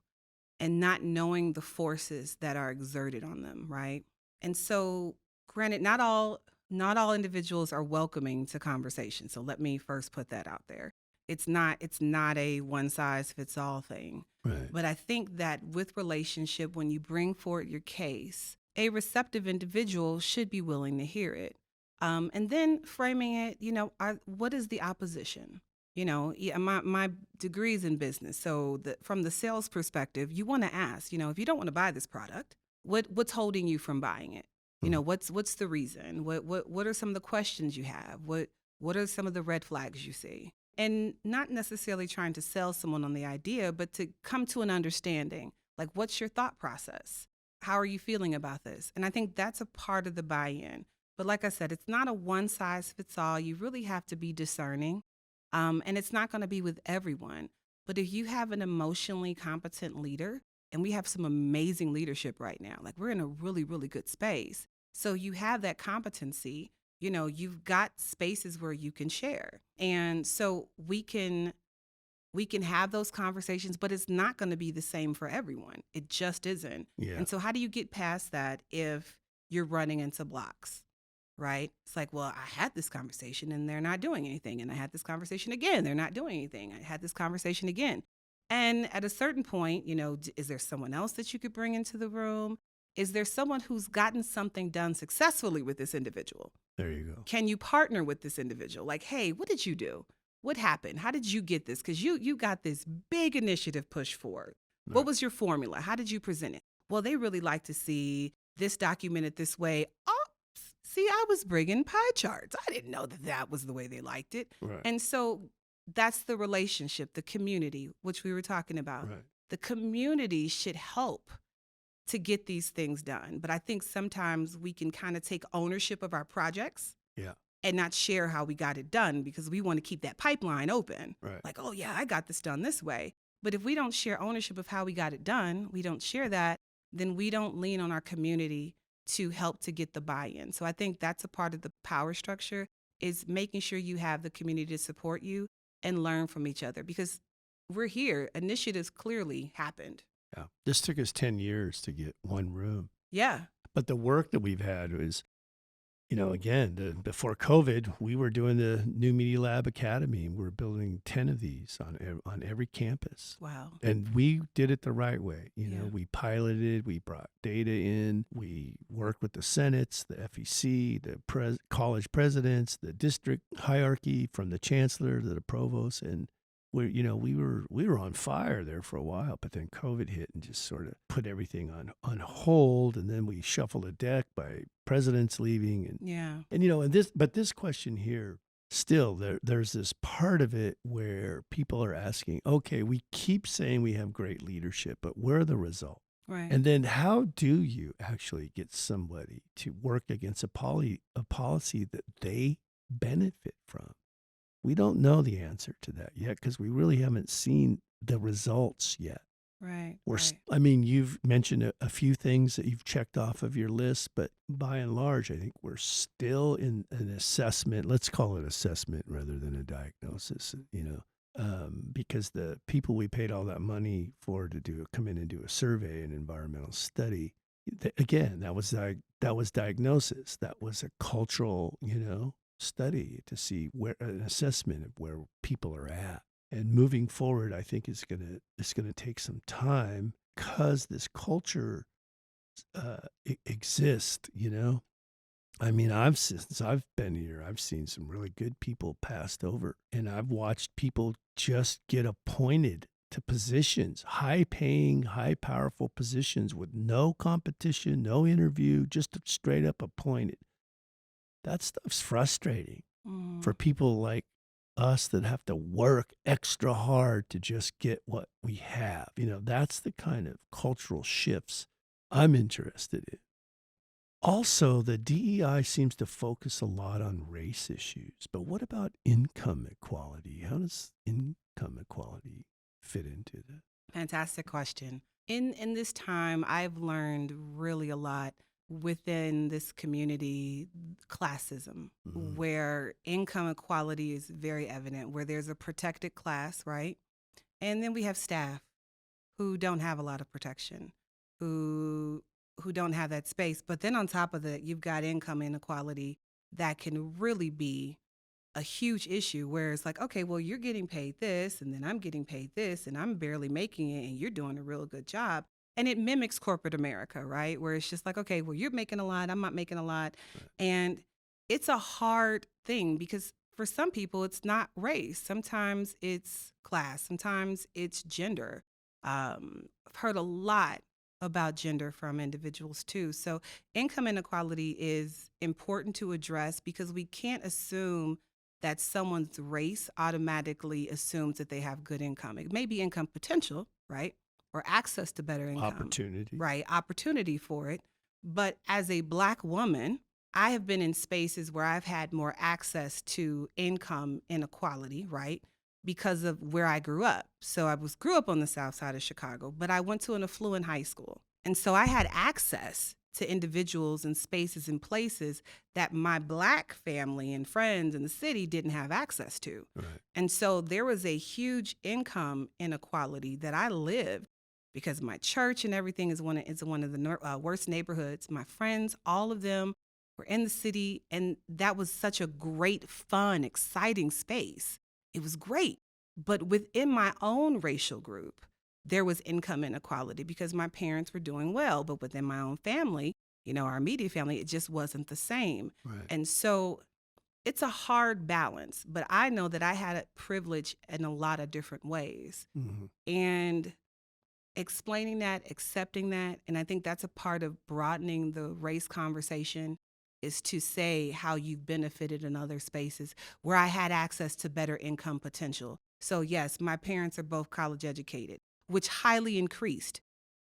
and not knowing the forces that are exerted on them, right? And so, granted, not all individuals are welcoming to conversation. So let me first put that out there. It's not a one size fits all thing. Right. But I think that with relationship, when you bring forward your case, a receptive individual should be willing to hear it. And then framing it, what is the opposition? Yeah, my degree is in business. So from the sales perspective, you want to ask, if you don't want to buy this product, what's holding you from buying it? Mhm. What's the reason? What are some of the questions you have? What are some of the red flags you see? And not necessarily trying to sell someone on the idea, but to come to an understanding. Like, what's your thought process? How are you feeling about this? And I think that's a part of the buy-in. But like I said, it's not a one size fits all. You really have to be discerning. And it's not going to be with everyone. But if you have an emotionally competent leader, and we have some amazing leadership right now, like we're in a really, really good space. So you have that competency, you've got spaces where you can share. And so we can have those conversations, but it's not going to be the same for everyone. It just isn't. Yeah. And so how do you get past that if you're running into blocks? Right? It's like, well, I had this conversation and they're not doing anything. And I had this conversation again, they're not doing anything. I had this conversation again. And at a certain point, is there someone else that you could bring into the room? Is there someone who's gotten something done successfully with this individual? There you go. Can you partner with this individual? Like, hey, what did you do? What happened? How did you get this? Because you got this big initiative pushed forward. What Right. was your formula? How did you present it? Well, they really like to see this documented this way. Oh, see, I was bringing pie charts. I didn't know that was the way they liked it. Right. And so that's the relationship, the community, which we were talking about. Right. The community should help to get these things done. But I think sometimes we can kind of take ownership of our projects Yeah. and not share how we got it done because we want to keep that pipeline open. Right. Like, oh, yeah, I got this done this way. But if we don't share ownership of how we got it done, we don't share that, then we don't lean on our community to help to get the buy-in. So I think that's a part of the power structure is making sure you have the community to support you and learn from each other because we're here. Initiatives clearly happened. Yeah. This took us 10 years to get one room. Yeah. But the work that we've had is Again, before COVID, we were doing the New Media Lab Academy. We're building 10 of these on every campus. Wow. And we did it the right way. Yeah. We piloted, we brought data in, we worked with the senates, the FEC, the college presidents, the district hierarchy from the chancellor to the provost. And we were on fire there for a while, but then COVID hit and just sort of put everything on hold. And then we shuffled a deck by presidents leaving. Yeah. This question here, still there's this part of it where people are asking, okay, we keep saying we have great leadership, but where are the results? Right. And then how do you actually get somebody to work against a policy that they benefit from? We don't know the answer to that yet because we really haven't seen the results yet. Right. I mean, you've mentioned a few things that you've checked off of your list, but by and large, I think we're still in an assessment. Let's call it assessment rather than a diagnosis, because the people we paid all that money for to come in and do a survey, an environmental study, again, that was diagnosis. That was a cultural, study to see an assessment of where people are at. And moving forward, I think it's gonna take some time because this culture exists. I mean, since I've been here, I've seen some really good people passed over, and I've watched people just get appointed to positions, high-paying, high-powerful positions with no competition, no interview, just straight up appointed. That stuff's frustrating for people like us that have to work extra hard to just get what we have. That's the kind of cultural shifts I'm interested in. Also, the DEI seems to focus a lot on race issues, but what about income equality? How does income equality fit into that? Fantastic question. In this time, I've learned really a lot within this community, classism, where income equality is very evident, where there's a protected class, right? And then we have staff who don't have a lot of protection, who don't have that space. But then on top of that, you've got income inequality that can really be a huge issue where it's like, okay, well, you're getting paid this, and then I'm getting paid this, and I'm barely making it, and you're doing a real good job. And it mimics corporate America, right? Where it's just like, okay, well, you're making a lot, I'm not making a lot. Right. And it's a hard thing because for some people, it's not race. Sometimes it's class. Sometimes it's gender. I've heard a lot about gender from individuals too. So income inequality is important to address because we can't assume that someone's race automatically assumes that they have good income. It may be income potential, right? Or access to better income. Opportunity. Right, opportunity for it. But as a Black woman, I have been in spaces where I've had more access to income inequality, right? Because of where I grew up. So I grew up on the south side of Chicago, but I went to an affluent high school. And so I had access to individuals and spaces and places that my Black family and friends in the city didn't have access to. Right. And so there was a huge income inequality that I lived because my church and everything is one of the worst neighborhoods. My friends, all of them were in the city, and that was such a great, fun, exciting space. It was great. But within my own racial group, there was income inequality because my parents were doing well, but within my own family, our immediate family, it just wasn't the same. Right. And so it's a hard balance, but I know that I had a privilege in a lot of different ways. Mm-hmm. And explaining that, accepting that, and I think that's a part of broadening the race conversation is to say how you've benefited in other spaces where I had access to better income potential. So yes, my parents are both college educated, which highly increased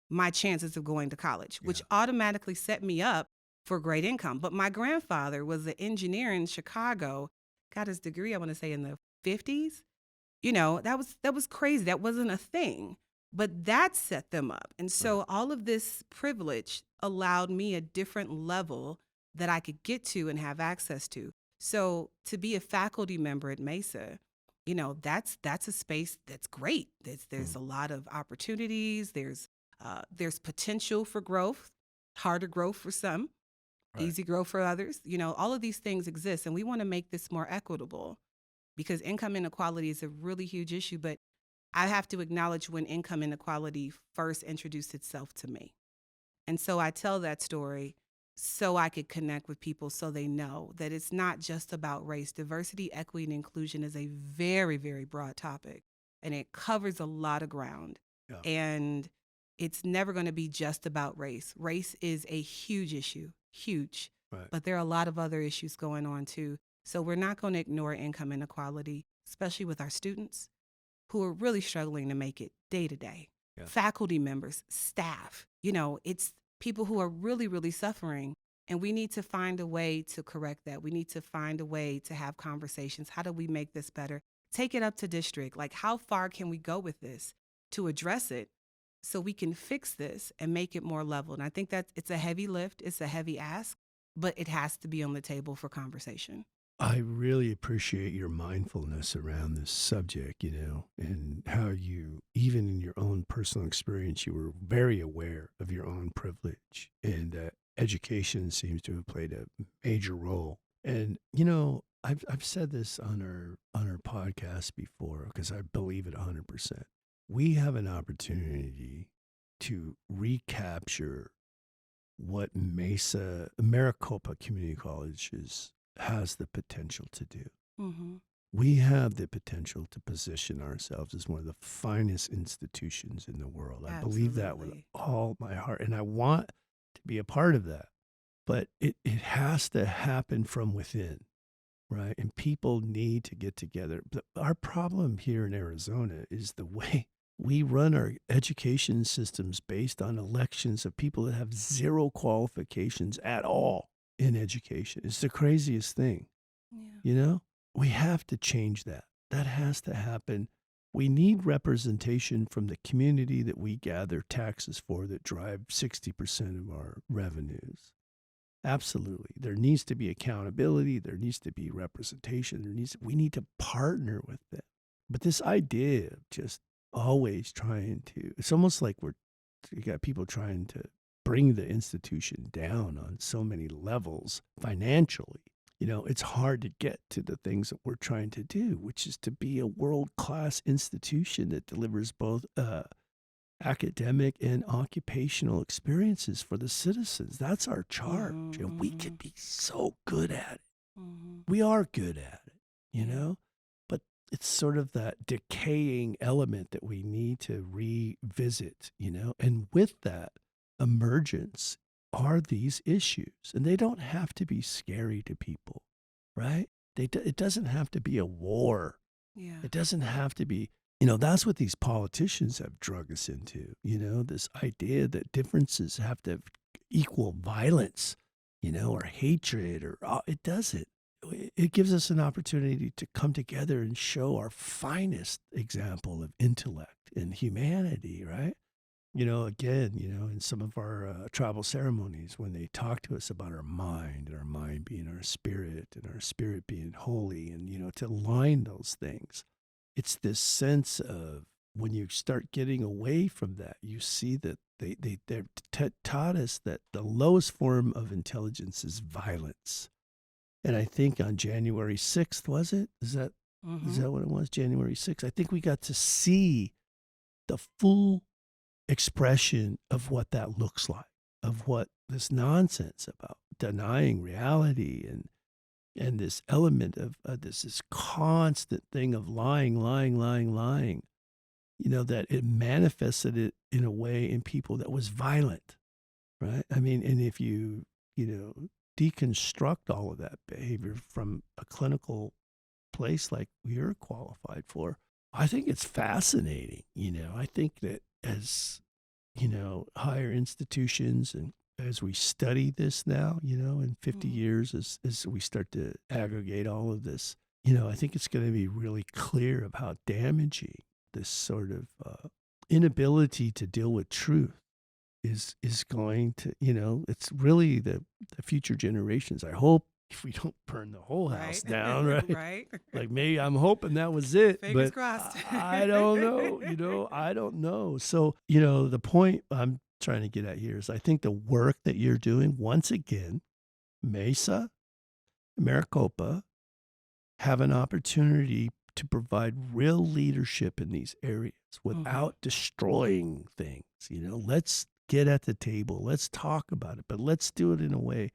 my chances of going to college, which automatically set me up for great income. But my grandfather was an engineer in Chicago, got his degree, I want to say in the 50s. That was crazy. That wasn't a thing, but that set them up. And so all of this privilege allowed me a different level that I could get to and have access to. So to be a faculty member at Mesa, that's a space that's great. There's a lot of opportunities. There's potential for growth, harder growth for some. Right. easy growth for others. All of these things exist, and we want to make this more equitable because income inequality is a really huge issue. But I have to acknowledge when income inequality first introduced itself to me. And so I tell that story so I could connect with people so they know that it's not just about race. Diversity, equity, and inclusion is a very, very broad topic, and it covers a lot of ground. Yeah. And it's never going to be just about race. Race is a huge issue, huge. Right. But there are a lot of other issues going on too. So we're not going to ignore income inequality, especially with our students who are really struggling to make it day to day. Yeah. Faculty members, staff, it's people who are really, really suffering. And we need to find a way to correct that. We need to find a way to have conversations. How do we make this better? Take it up to district. Like, how far can we go with this to address it so we can fix this and make it more level? And I think that it's a heavy lift. It's a heavy ask, but it has to be on the table for conversation. I really appreciate your mindfulness around this subject, and how you, even in your own personal experience, you were very aware of your own privilege, and education seems to have played a major role. And I've said this on our podcast before because I believe it 100%. We have an opportunity to recapture what Maricopa Community College has the potential to do. Mm-hmm. We have the potential to position ourselves as one of the finest institutions in the world. I believe that with all my heart, and I want to be a part of that. But it has to happen from within, right? And people need to get together. But our problem here in Arizona is the way we run our education systems based on elections of people that have zero qualifications at all in education. It's the craziest thing. Yeah. We have to change that. That has to happen. We need representation from the community that we gather taxes for that drive 60% of our revenues. Absolutely. There needs to be accountability. There needs to be representation. We need to partner with them. But this idea of just always it's almost like you got people trying to bring the institution down on so many levels financially. It's hard to get to the things that we're trying to do, which is to be a world-class institution that delivers both academic and occupational experiences for the citizens. That's our charge. Mm-hmm. And we can be so good at it. Mm-hmm. We are good at it, but it's sort of that decaying element that we need to revisit, and with that emergence are these issues, and they don't have to be scary to people, right? It doesn't have to be a war. Yeah. It doesn't have to be, that's what these politicians have drug us into, this idea that differences have to equal violence, or hatred, or it doesn't. It gives us an opportunity to come together and show our finest example of intellect and humanity, right? Again, in some of our tribal ceremonies, when they talk to us about our mind, and our mind being our spirit, and our spirit being holy, and, to align those things, it's this sense of when you start getting away from that, you see that they've taught us that the lowest form of intelligence is violence. And I think on January 6th, was it? Is that what it was? January 6th. I think we got to see the full expression of what that looks like, of what this nonsense about denying reality and this element of this constant thing of lying, that it manifested it in a way in people that was violent, right? I mean, and if you deconstruct all of that behavior from a clinical place like you're qualified for, I think it's fascinating. I think that as, higher institutions and as we study this now, in 50 years, as we start to aggregate all of this, I think it's going to be really clear of how damaging this sort of inability to deal with truth is going to, it's really the future generations. I hope if we don't burn the whole house down, right? Right. Like maybe I'm hoping that was it. Fingers but crossed. I don't know, I don't know. So, the point I'm trying to get at here is I think the work that you're doing, once again, Mesa, Maricopa have an opportunity to provide real leadership in these areas without destroying things. Let's get at the table. Let's talk about it, but let's do it in a way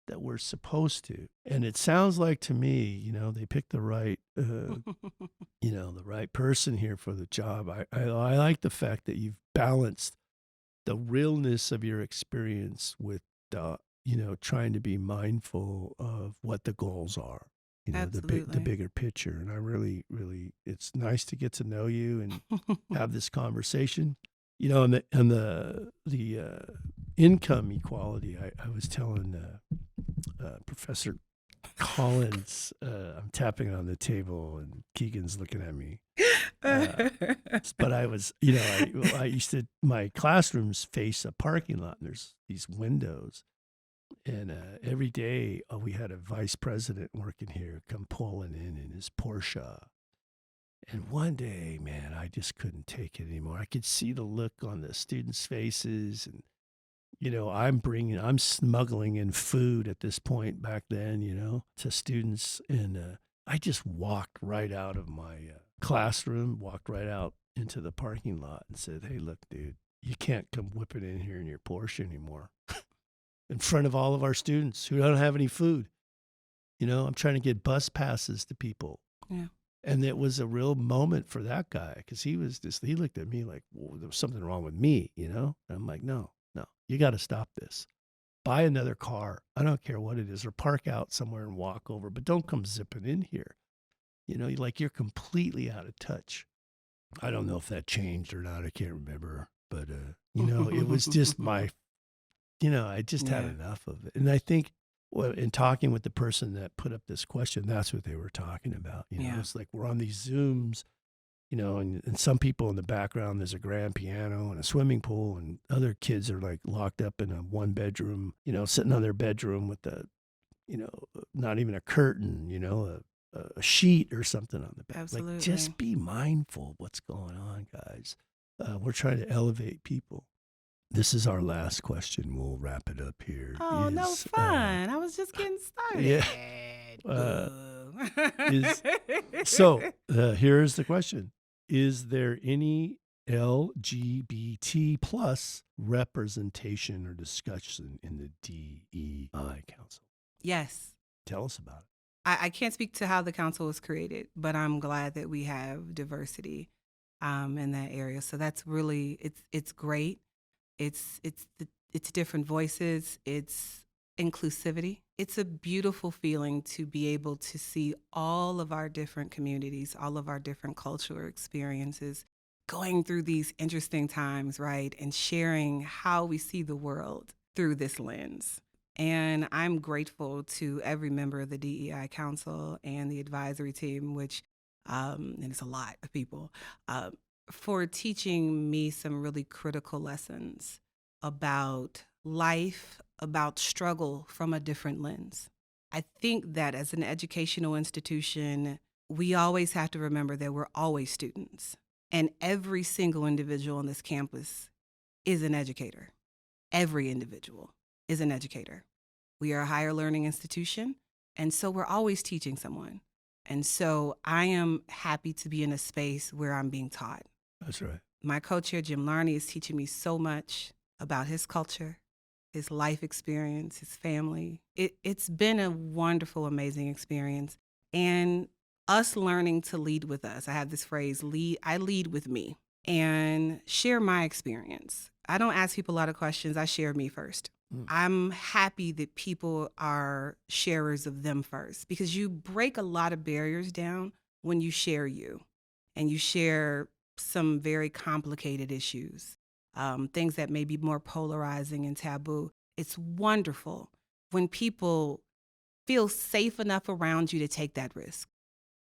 that we're supposed to. And it sounds like to me, they picked the right, the right person here for the job. I like the fact that you've balanced the realness of your experience with, trying to be mindful of what the goals are. The Absolutely. bigger picture. And I really, really, it's nice to get to know you and have this conversation. And the income equality. I was telling Professor Collins, I'm tapping on the table, and Keegan's looking at me. But I was, I used to, my classrooms face a parking lot, and there's these windows. And every day we had a vice president working here come pulling in his Porsche. And one day, man, I just couldn't take it anymore. I could see the look on the students' faces. And, I'm smuggling in food at this point back then, to students. And I just walked right out of my classroom, walked right out into the parking lot and said, "Hey, look, dude, you can't come whipping in here in your Porsche anymore." In front of all of our students who don't have any food. I'm trying to get bus passes to people. Yeah. And it was a real moment for that guy because he looked at me like, well, there was something wrong with me, And I'm like, no, you got to stop this. Buy another car. I don't care what it is, or park out somewhere and walk over, but don't come zipping in here. You're completely out of touch. I don't know if that changed or not. I can't remember. But, it was just I just had enough of it. And I think in talking with the person that put up this question, that's what they were talking about. It's like we're on these Zooms, and some people in the background, there's a grand piano and a swimming pool, and other kids are like locked up in a one bedroom, sitting on their bedroom with not even a curtain, a sheet or something on the bed. Absolutely. Like, just be mindful of what's going on, guys. We're trying to elevate people. This is our last question. We'll wrap it up here. Oh, no fun. I was just getting started. Yeah. Here's the question. Is there any LGBT plus representation or discussion in the DEI Council? Yes. Tell us about it. I can't speak to how the council was created, but I'm glad that we have diversity in that area. So that's really, it's great. It's different voices. It's inclusivity. It's a beautiful feeling to be able to see all of our different communities, all of our different cultural experiences going through these interesting times, right? And sharing how we see the world through this lens. And I'm grateful to every member of the DEI Council and the advisory team, which, and it's a lot of people, for teaching me some really critical lessons about life, about struggle from a different lens. I think that as an educational institution, we always have to remember that we're always students. And every single individual on this campus is an educator. Every individual is an educator. We are a higher learning institution, and so we're always teaching someone. And so I am happy to be in a space where I'm being taught. That's right. My co-chair, Jim Larney, is teaching me so much about his culture, his life experience, his family. It's been a wonderful, amazing experience. And us learning to lead with us. I have this phrase, I lead with me, and share my experience. I don't ask people a lot of questions. I share me first. I'm happy that people are sharers of them first, because you break a lot of barriers down when you share you and you share some very complicated issues, things that may be more polarizing and taboo. It's wonderful when people feel safe enough around you to take that risk.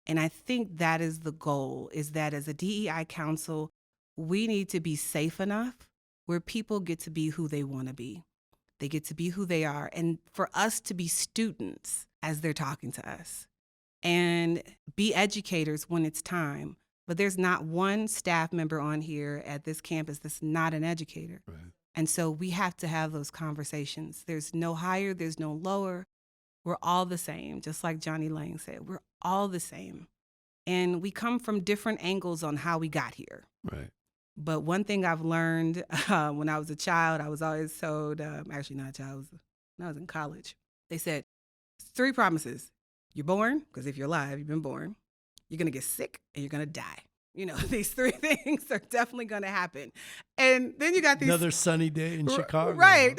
And I think that is the goal, is that as a DEI council, we need to be safe enough where people get to be who they want to be. They get to be who they are. And for us to be students as they're talking to us and be educators when it's time. But there's not one staff member on here at this campus that's not an educator. Right. And so we have to have those conversations. There's no higher, there's no lower. We're all the same, just like Johnny Lang said. We're all the same. And we come from different angles on how we got here. Right. But one thing I've learned when I was a child, I was always told, actually not a child, when I was in college, they said 3 promises. You're born, because if you're alive, you've been born. You're going to get sick and you're going to die. You know, these 3 things are definitely going to happen. And then you got these... Another sunny day in Chicago. Right.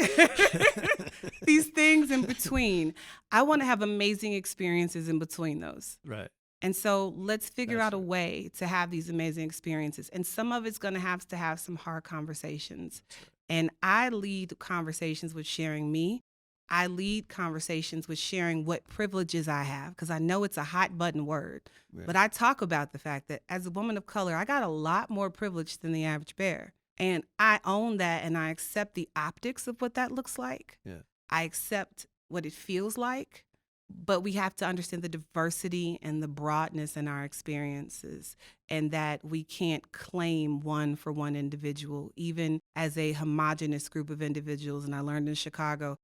These things in between. I want to have amazing experiences in between those. Right. And so let's figure out a way to have these amazing experiences. And some of it's going to have some hard conversations. And I lead conversations with sharing me. I lead conversations with sharing what privileges I have, because I know it's a hot button word. Right. But I talk about the fact that as a woman of color, I got a lot more privilege than the average bear. And I own that, and I accept the optics of what that looks like. Yeah. I accept what it feels like. But we have to understand the diversity and the broadness in our experiences, and that we can't claim one for one individual, even as a homogenous group of individuals. And I learned in Chicago,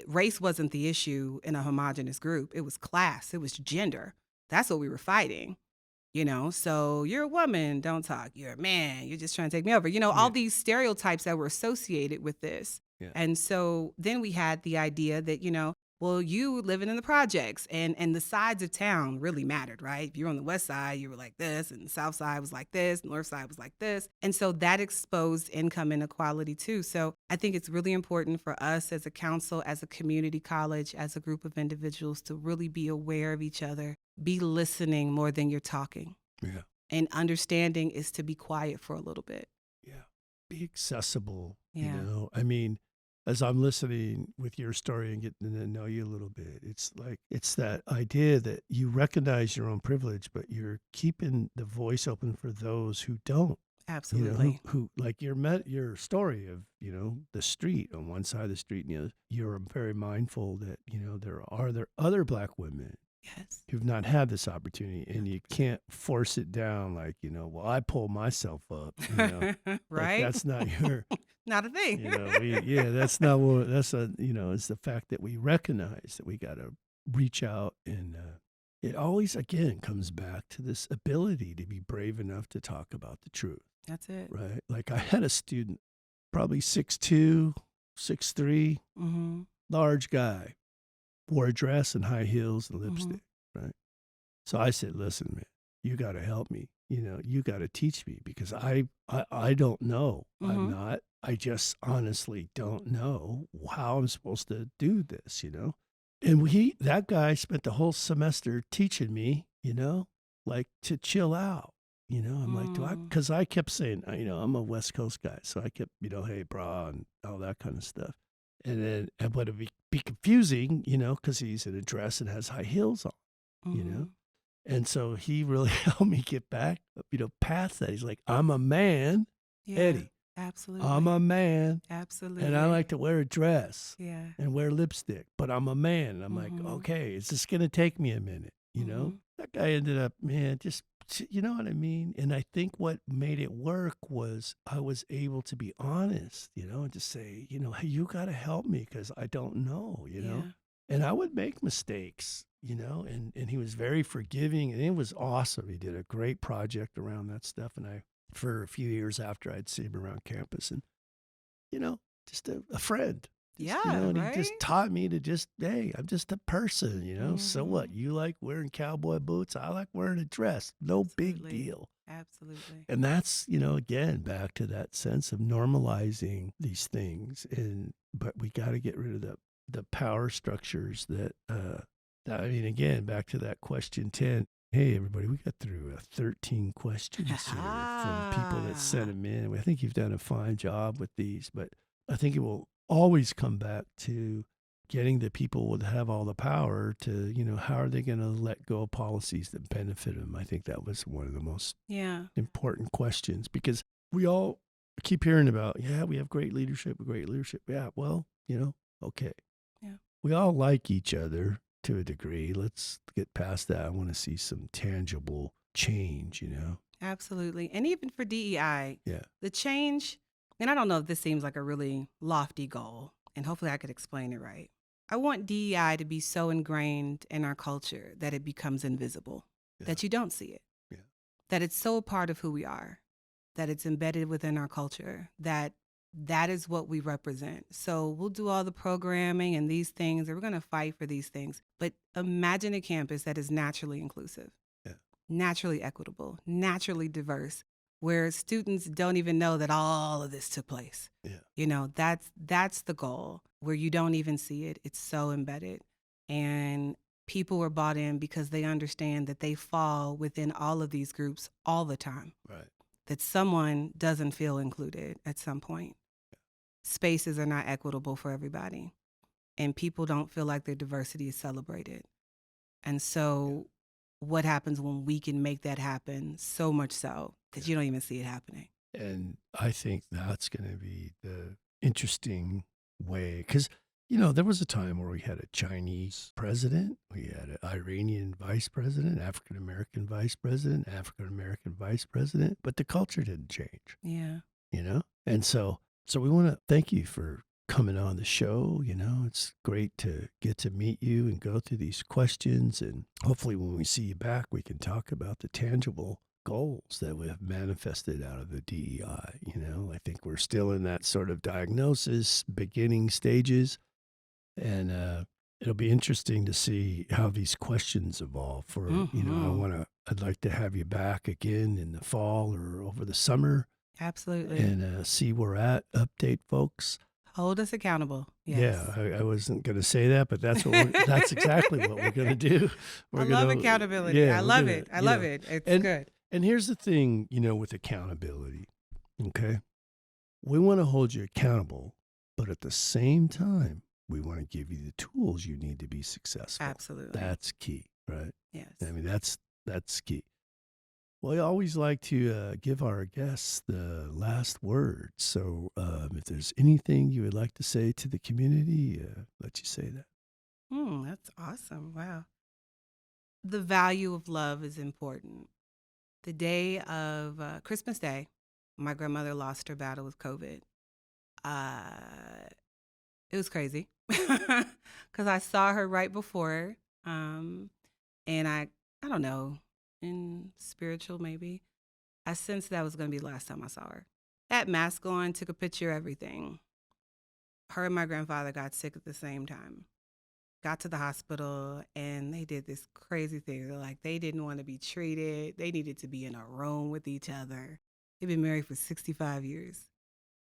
race wasn't the issue in a homogenous group. It was class. It was gender. That's what we were fighting. You know, so you're a woman, don't talk. You're a man, you're just trying to take me over. You know, all these stereotypes that were associated with this. Yeah. And so then we had the idea that, you know, well, you living in the projects and the sides of town really mattered, right? If you're on the west side, you were like this, and the south side was like this, north side was like this. And so that exposed income inequality too. So I think it's really important for us as a council, as a community college, as a group of individuals to really be aware of each other, be listening more than you're talking. Yeah. And understanding is to be quiet for a little bit. Yeah. Be accessible. Yeah. You know, I mean, as I'm listening with your story and getting to know you a little bit, it's like, it's that idea that you recognize your own privilege, but you're keeping the voice open for those who don't. Absolutely. You know, who like your story of, you know, the street on one side of the street, and you're very mindful that, you know, there are other Black women. Yes. Who've not had this opportunity, and you can't force it down like, you know, well, I pull myself up, you know. Right? Like, that's not your... Not a thing. You know, that's not what, you know, it's the fact that we recognize that we got to reach out, and it always, again, comes back to this ability to be brave enough to talk about the truth. That's it. Right? Like, I had a student, probably 6'2", 6'3", large guy, wore a dress and high heels and lipstick, right? So I said, listen, man, you got to help me. You know, you got to teach me, because I don't know. I just honestly don't know how I'm supposed to do this, you know? And that guy spent the whole semester teaching me, you know, like, to chill out. You know, I'm like, because I kept saying, you know, I'm a West Coast guy. So I kept, you know, hey, brah, and all that kind of stuff. And then, but it'd be confusing, you know, because he's in a dress and has high heels on, you know? And so he really helped me get back, you know, past that. He's like, I'm a man, Eddie. Absolutely. I'm a man. Absolutely. And I like to wear a dress and wear lipstick, but I'm a man. And I'm like, okay, it's just going to take me a minute, you know? That guy ended up, man, just, you know what I mean? And I think what made it work was I was able to be honest, you know, and just say, you know, hey, you got to help me, because I don't know, you know? And I would make mistakes, you know, and he was very forgiving, and it was awesome. He did a great project around that stuff. And for a few years after, I'd see him around campus, and, you know, just a friend. You know, and he just taught me to just, hey, I'm just a person, you know. So what? You like wearing cowboy boots? I like wearing a dress. No big deal. Absolutely. And that's, you know, again, back to that sense of normalizing these things. But we got to get rid of the power structures that, I mean, again, back to that question 10. Hey, everybody, we got through 13 questions here from people that sent them in. I think you've done a fine job with these, but I think it will always come back to getting the people that have all the power to, you know, how are they going to let go of policies that benefit them? I think that was one of the most important questions, because we all keep hearing about, we have great leadership. Yeah, well, you know, okay. Yeah. We all like each other to a degree. Let's get past that. I want to see some tangible change, you know? Absolutely. And even for DEI, the change, and I don't know if this seems like a really lofty goal, and hopefully I could explain it right. I want DEI to be so ingrained in our culture that it becomes invisible, Yeah. that you don't see it, Yeah. that it's so a part of who we are, that it's embedded within our culture, that is what we represent. So we'll do all the programming and these things, and we're going to fight for these things. But imagine a campus that is naturally inclusive, Yeah. naturally equitable, naturally diverse, where students don't even know that all of this took place. Yeah. That's the goal, where you don't even see it. It's so embedded. And people were bought in because they understand that they fall within all of these groups all the time. Right. That someone doesn't feel included at some point. Spaces are not equitable for everybody, and people don't feel like their diversity is celebrated. And so what happens when we can make that happen, so much so that you don't even see it happening? And I think that's going to be the interesting way, because, you know, there was a time where we had a Chinese president, we had an Iranian vice president, African American vice president, African American vice president, but the culture didn't change. Yeah. You know? And so we want to thank you for coming on the show. You know, it's great to get to meet you and go through these questions. And hopefully when we see you back, we can talk about the tangible goals that we have manifested out of the DEI. You know, I think we're still in that sort of diagnosis, beginning stages. And it'll be interesting to see how these questions evolve for, you know, I'd like to have you back again in the fall or over the summer. Absolutely. And see where we're at, update folks. Hold us accountable. Yes. Yeah, I wasn't going to say that, but that's that's exactly what we're going to do. I love accountability. Yeah, I love it. I love it. It's good. And here's the thing, you know, with accountability, okay? We want to hold you accountable, but at the same time, we want to give you the tools you need to be successful. Absolutely. That's key, right? Yes. I mean, that's key. Well, I always like to give our guests the last word. So if there's anything you would like to say to the community, let you say that. That's awesome. Wow. The value of love is important. The day of Christmas Day, my grandmother lost her battle with COVID. It was crazy because I saw her right before, and I don't know, in spiritual maybe, I sensed that was going to be the last time I saw her. Had mask on, took a picture, everything. Her and my grandfather got sick at the same time. Got to the hospital, and they did this crazy thing. They're like, they didn't want to be treated. They needed to be in a room with each other. They've been married for 65 years,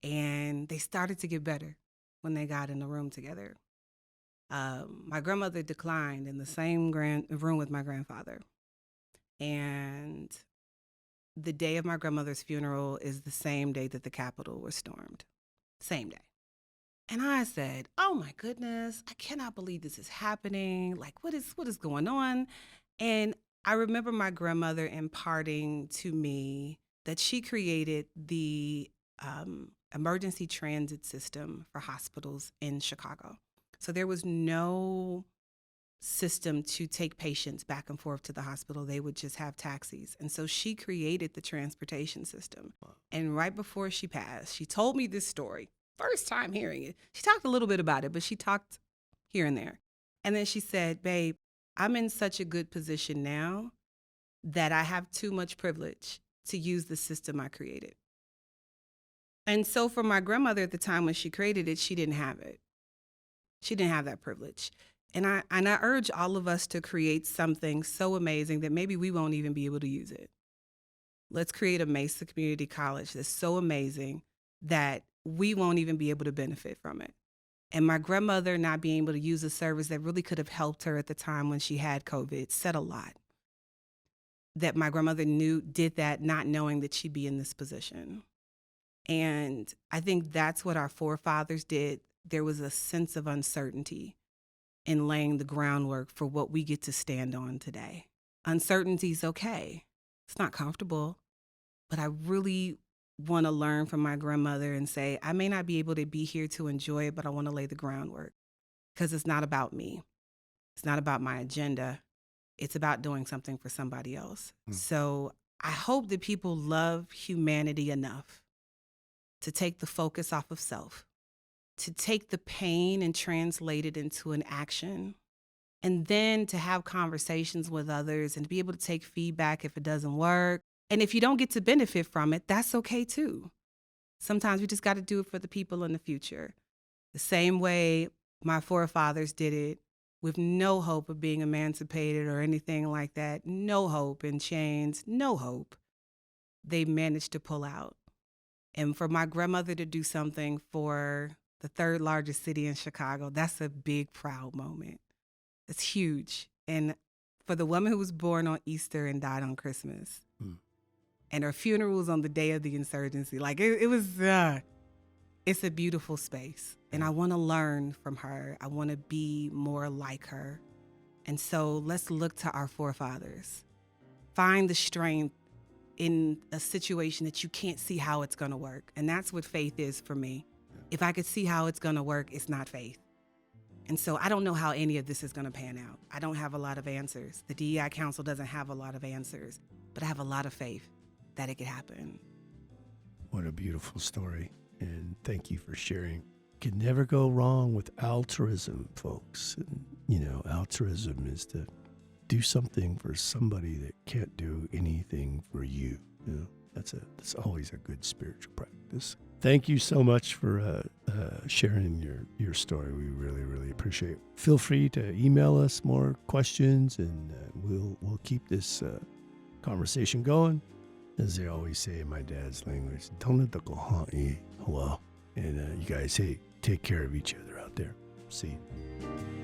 and they started to get better when they got in the room together. My grandmother declined in the same room with my grandfather. And the day of my grandmother's funeral is the same day that the Capitol was stormed. Same day. And I said, oh my goodness, I cannot believe this is happening. Like, what is going on? And I remember my grandmother imparting to me that she created the emergency transit system for hospitals in Chicago. So there was no system to take patients back and forth to the hospital. They would just have taxis. And so she created the transportation system. Wow. And right before she passed, she told me this story. First time hearing it. She talked a little bit about it, but she talked here and there. And then she said, babe, I'm in such a good position now that I have too much privilege to use the system I created. And so for my grandmother at the time when she created it, she didn't have it. She didn't have that privilege. And I urge all of us to create something so amazing that maybe we won't even be able to use it. Let's create a Mesa Community College that's so amazing that we won't even be able to benefit from it. And my grandmother not being able to use a service that really could have helped her at the time when she had COVID said a lot. That my grandmother did that not knowing that she'd be in this position. And I think that's what our forefathers did. There was a sense of uncertainty in laying the groundwork for what we get to stand on today. Uncertainty is okay. It's not comfortable, but I really want to learn from my grandmother and say, I may not be able to be here to enjoy it, but I want to lay the groundwork because it's not about me. It's not about my agenda. It's about doing something for somebody else. So I hope that people love humanity enough to take the focus off of self to take the pain and translate it into an action, and then to have conversations with others and to be able to take feedback if it doesn't work. And if you don't get to benefit from it, that's okay too. Sometimes we just got to do it for the people in the future. The same way my forefathers did it, with no hope of being emancipated or anything like that, no hope in chains, no hope. They managed to pull out. And for my grandmother to do something for the third largest city in Chicago, that's a big, proud moment. It's huge. And for the woman who was born on Easter and died on Christmas, and her funeral was on the day of the insurgency, like it was, it's a beautiful space. And I want to learn from her. I want to be more like her. And so let's look to our forefathers. Find the strength in a situation that you can't see how it's going to work. And that's what faith is for me. If I could see how it's going to work, it's not faith. And so I don't know how any of this is going to pan out. I don't have a lot of answers. The DEI Council doesn't have a lot of answers, but I have a lot of faith that it could happen. What a beautiful story. And thank you for sharing. Can never go wrong with altruism, folks. And, altruism is to do something for somebody that can't do anything for you. That's always a good spiritual practice. Thank you so much for sharing your story. We really, really appreciate it. Feel free to email us more questions, and we'll keep this conversation going. As they always say in my dad's language, hello. And you guys, hey, take care of each other out there. See you.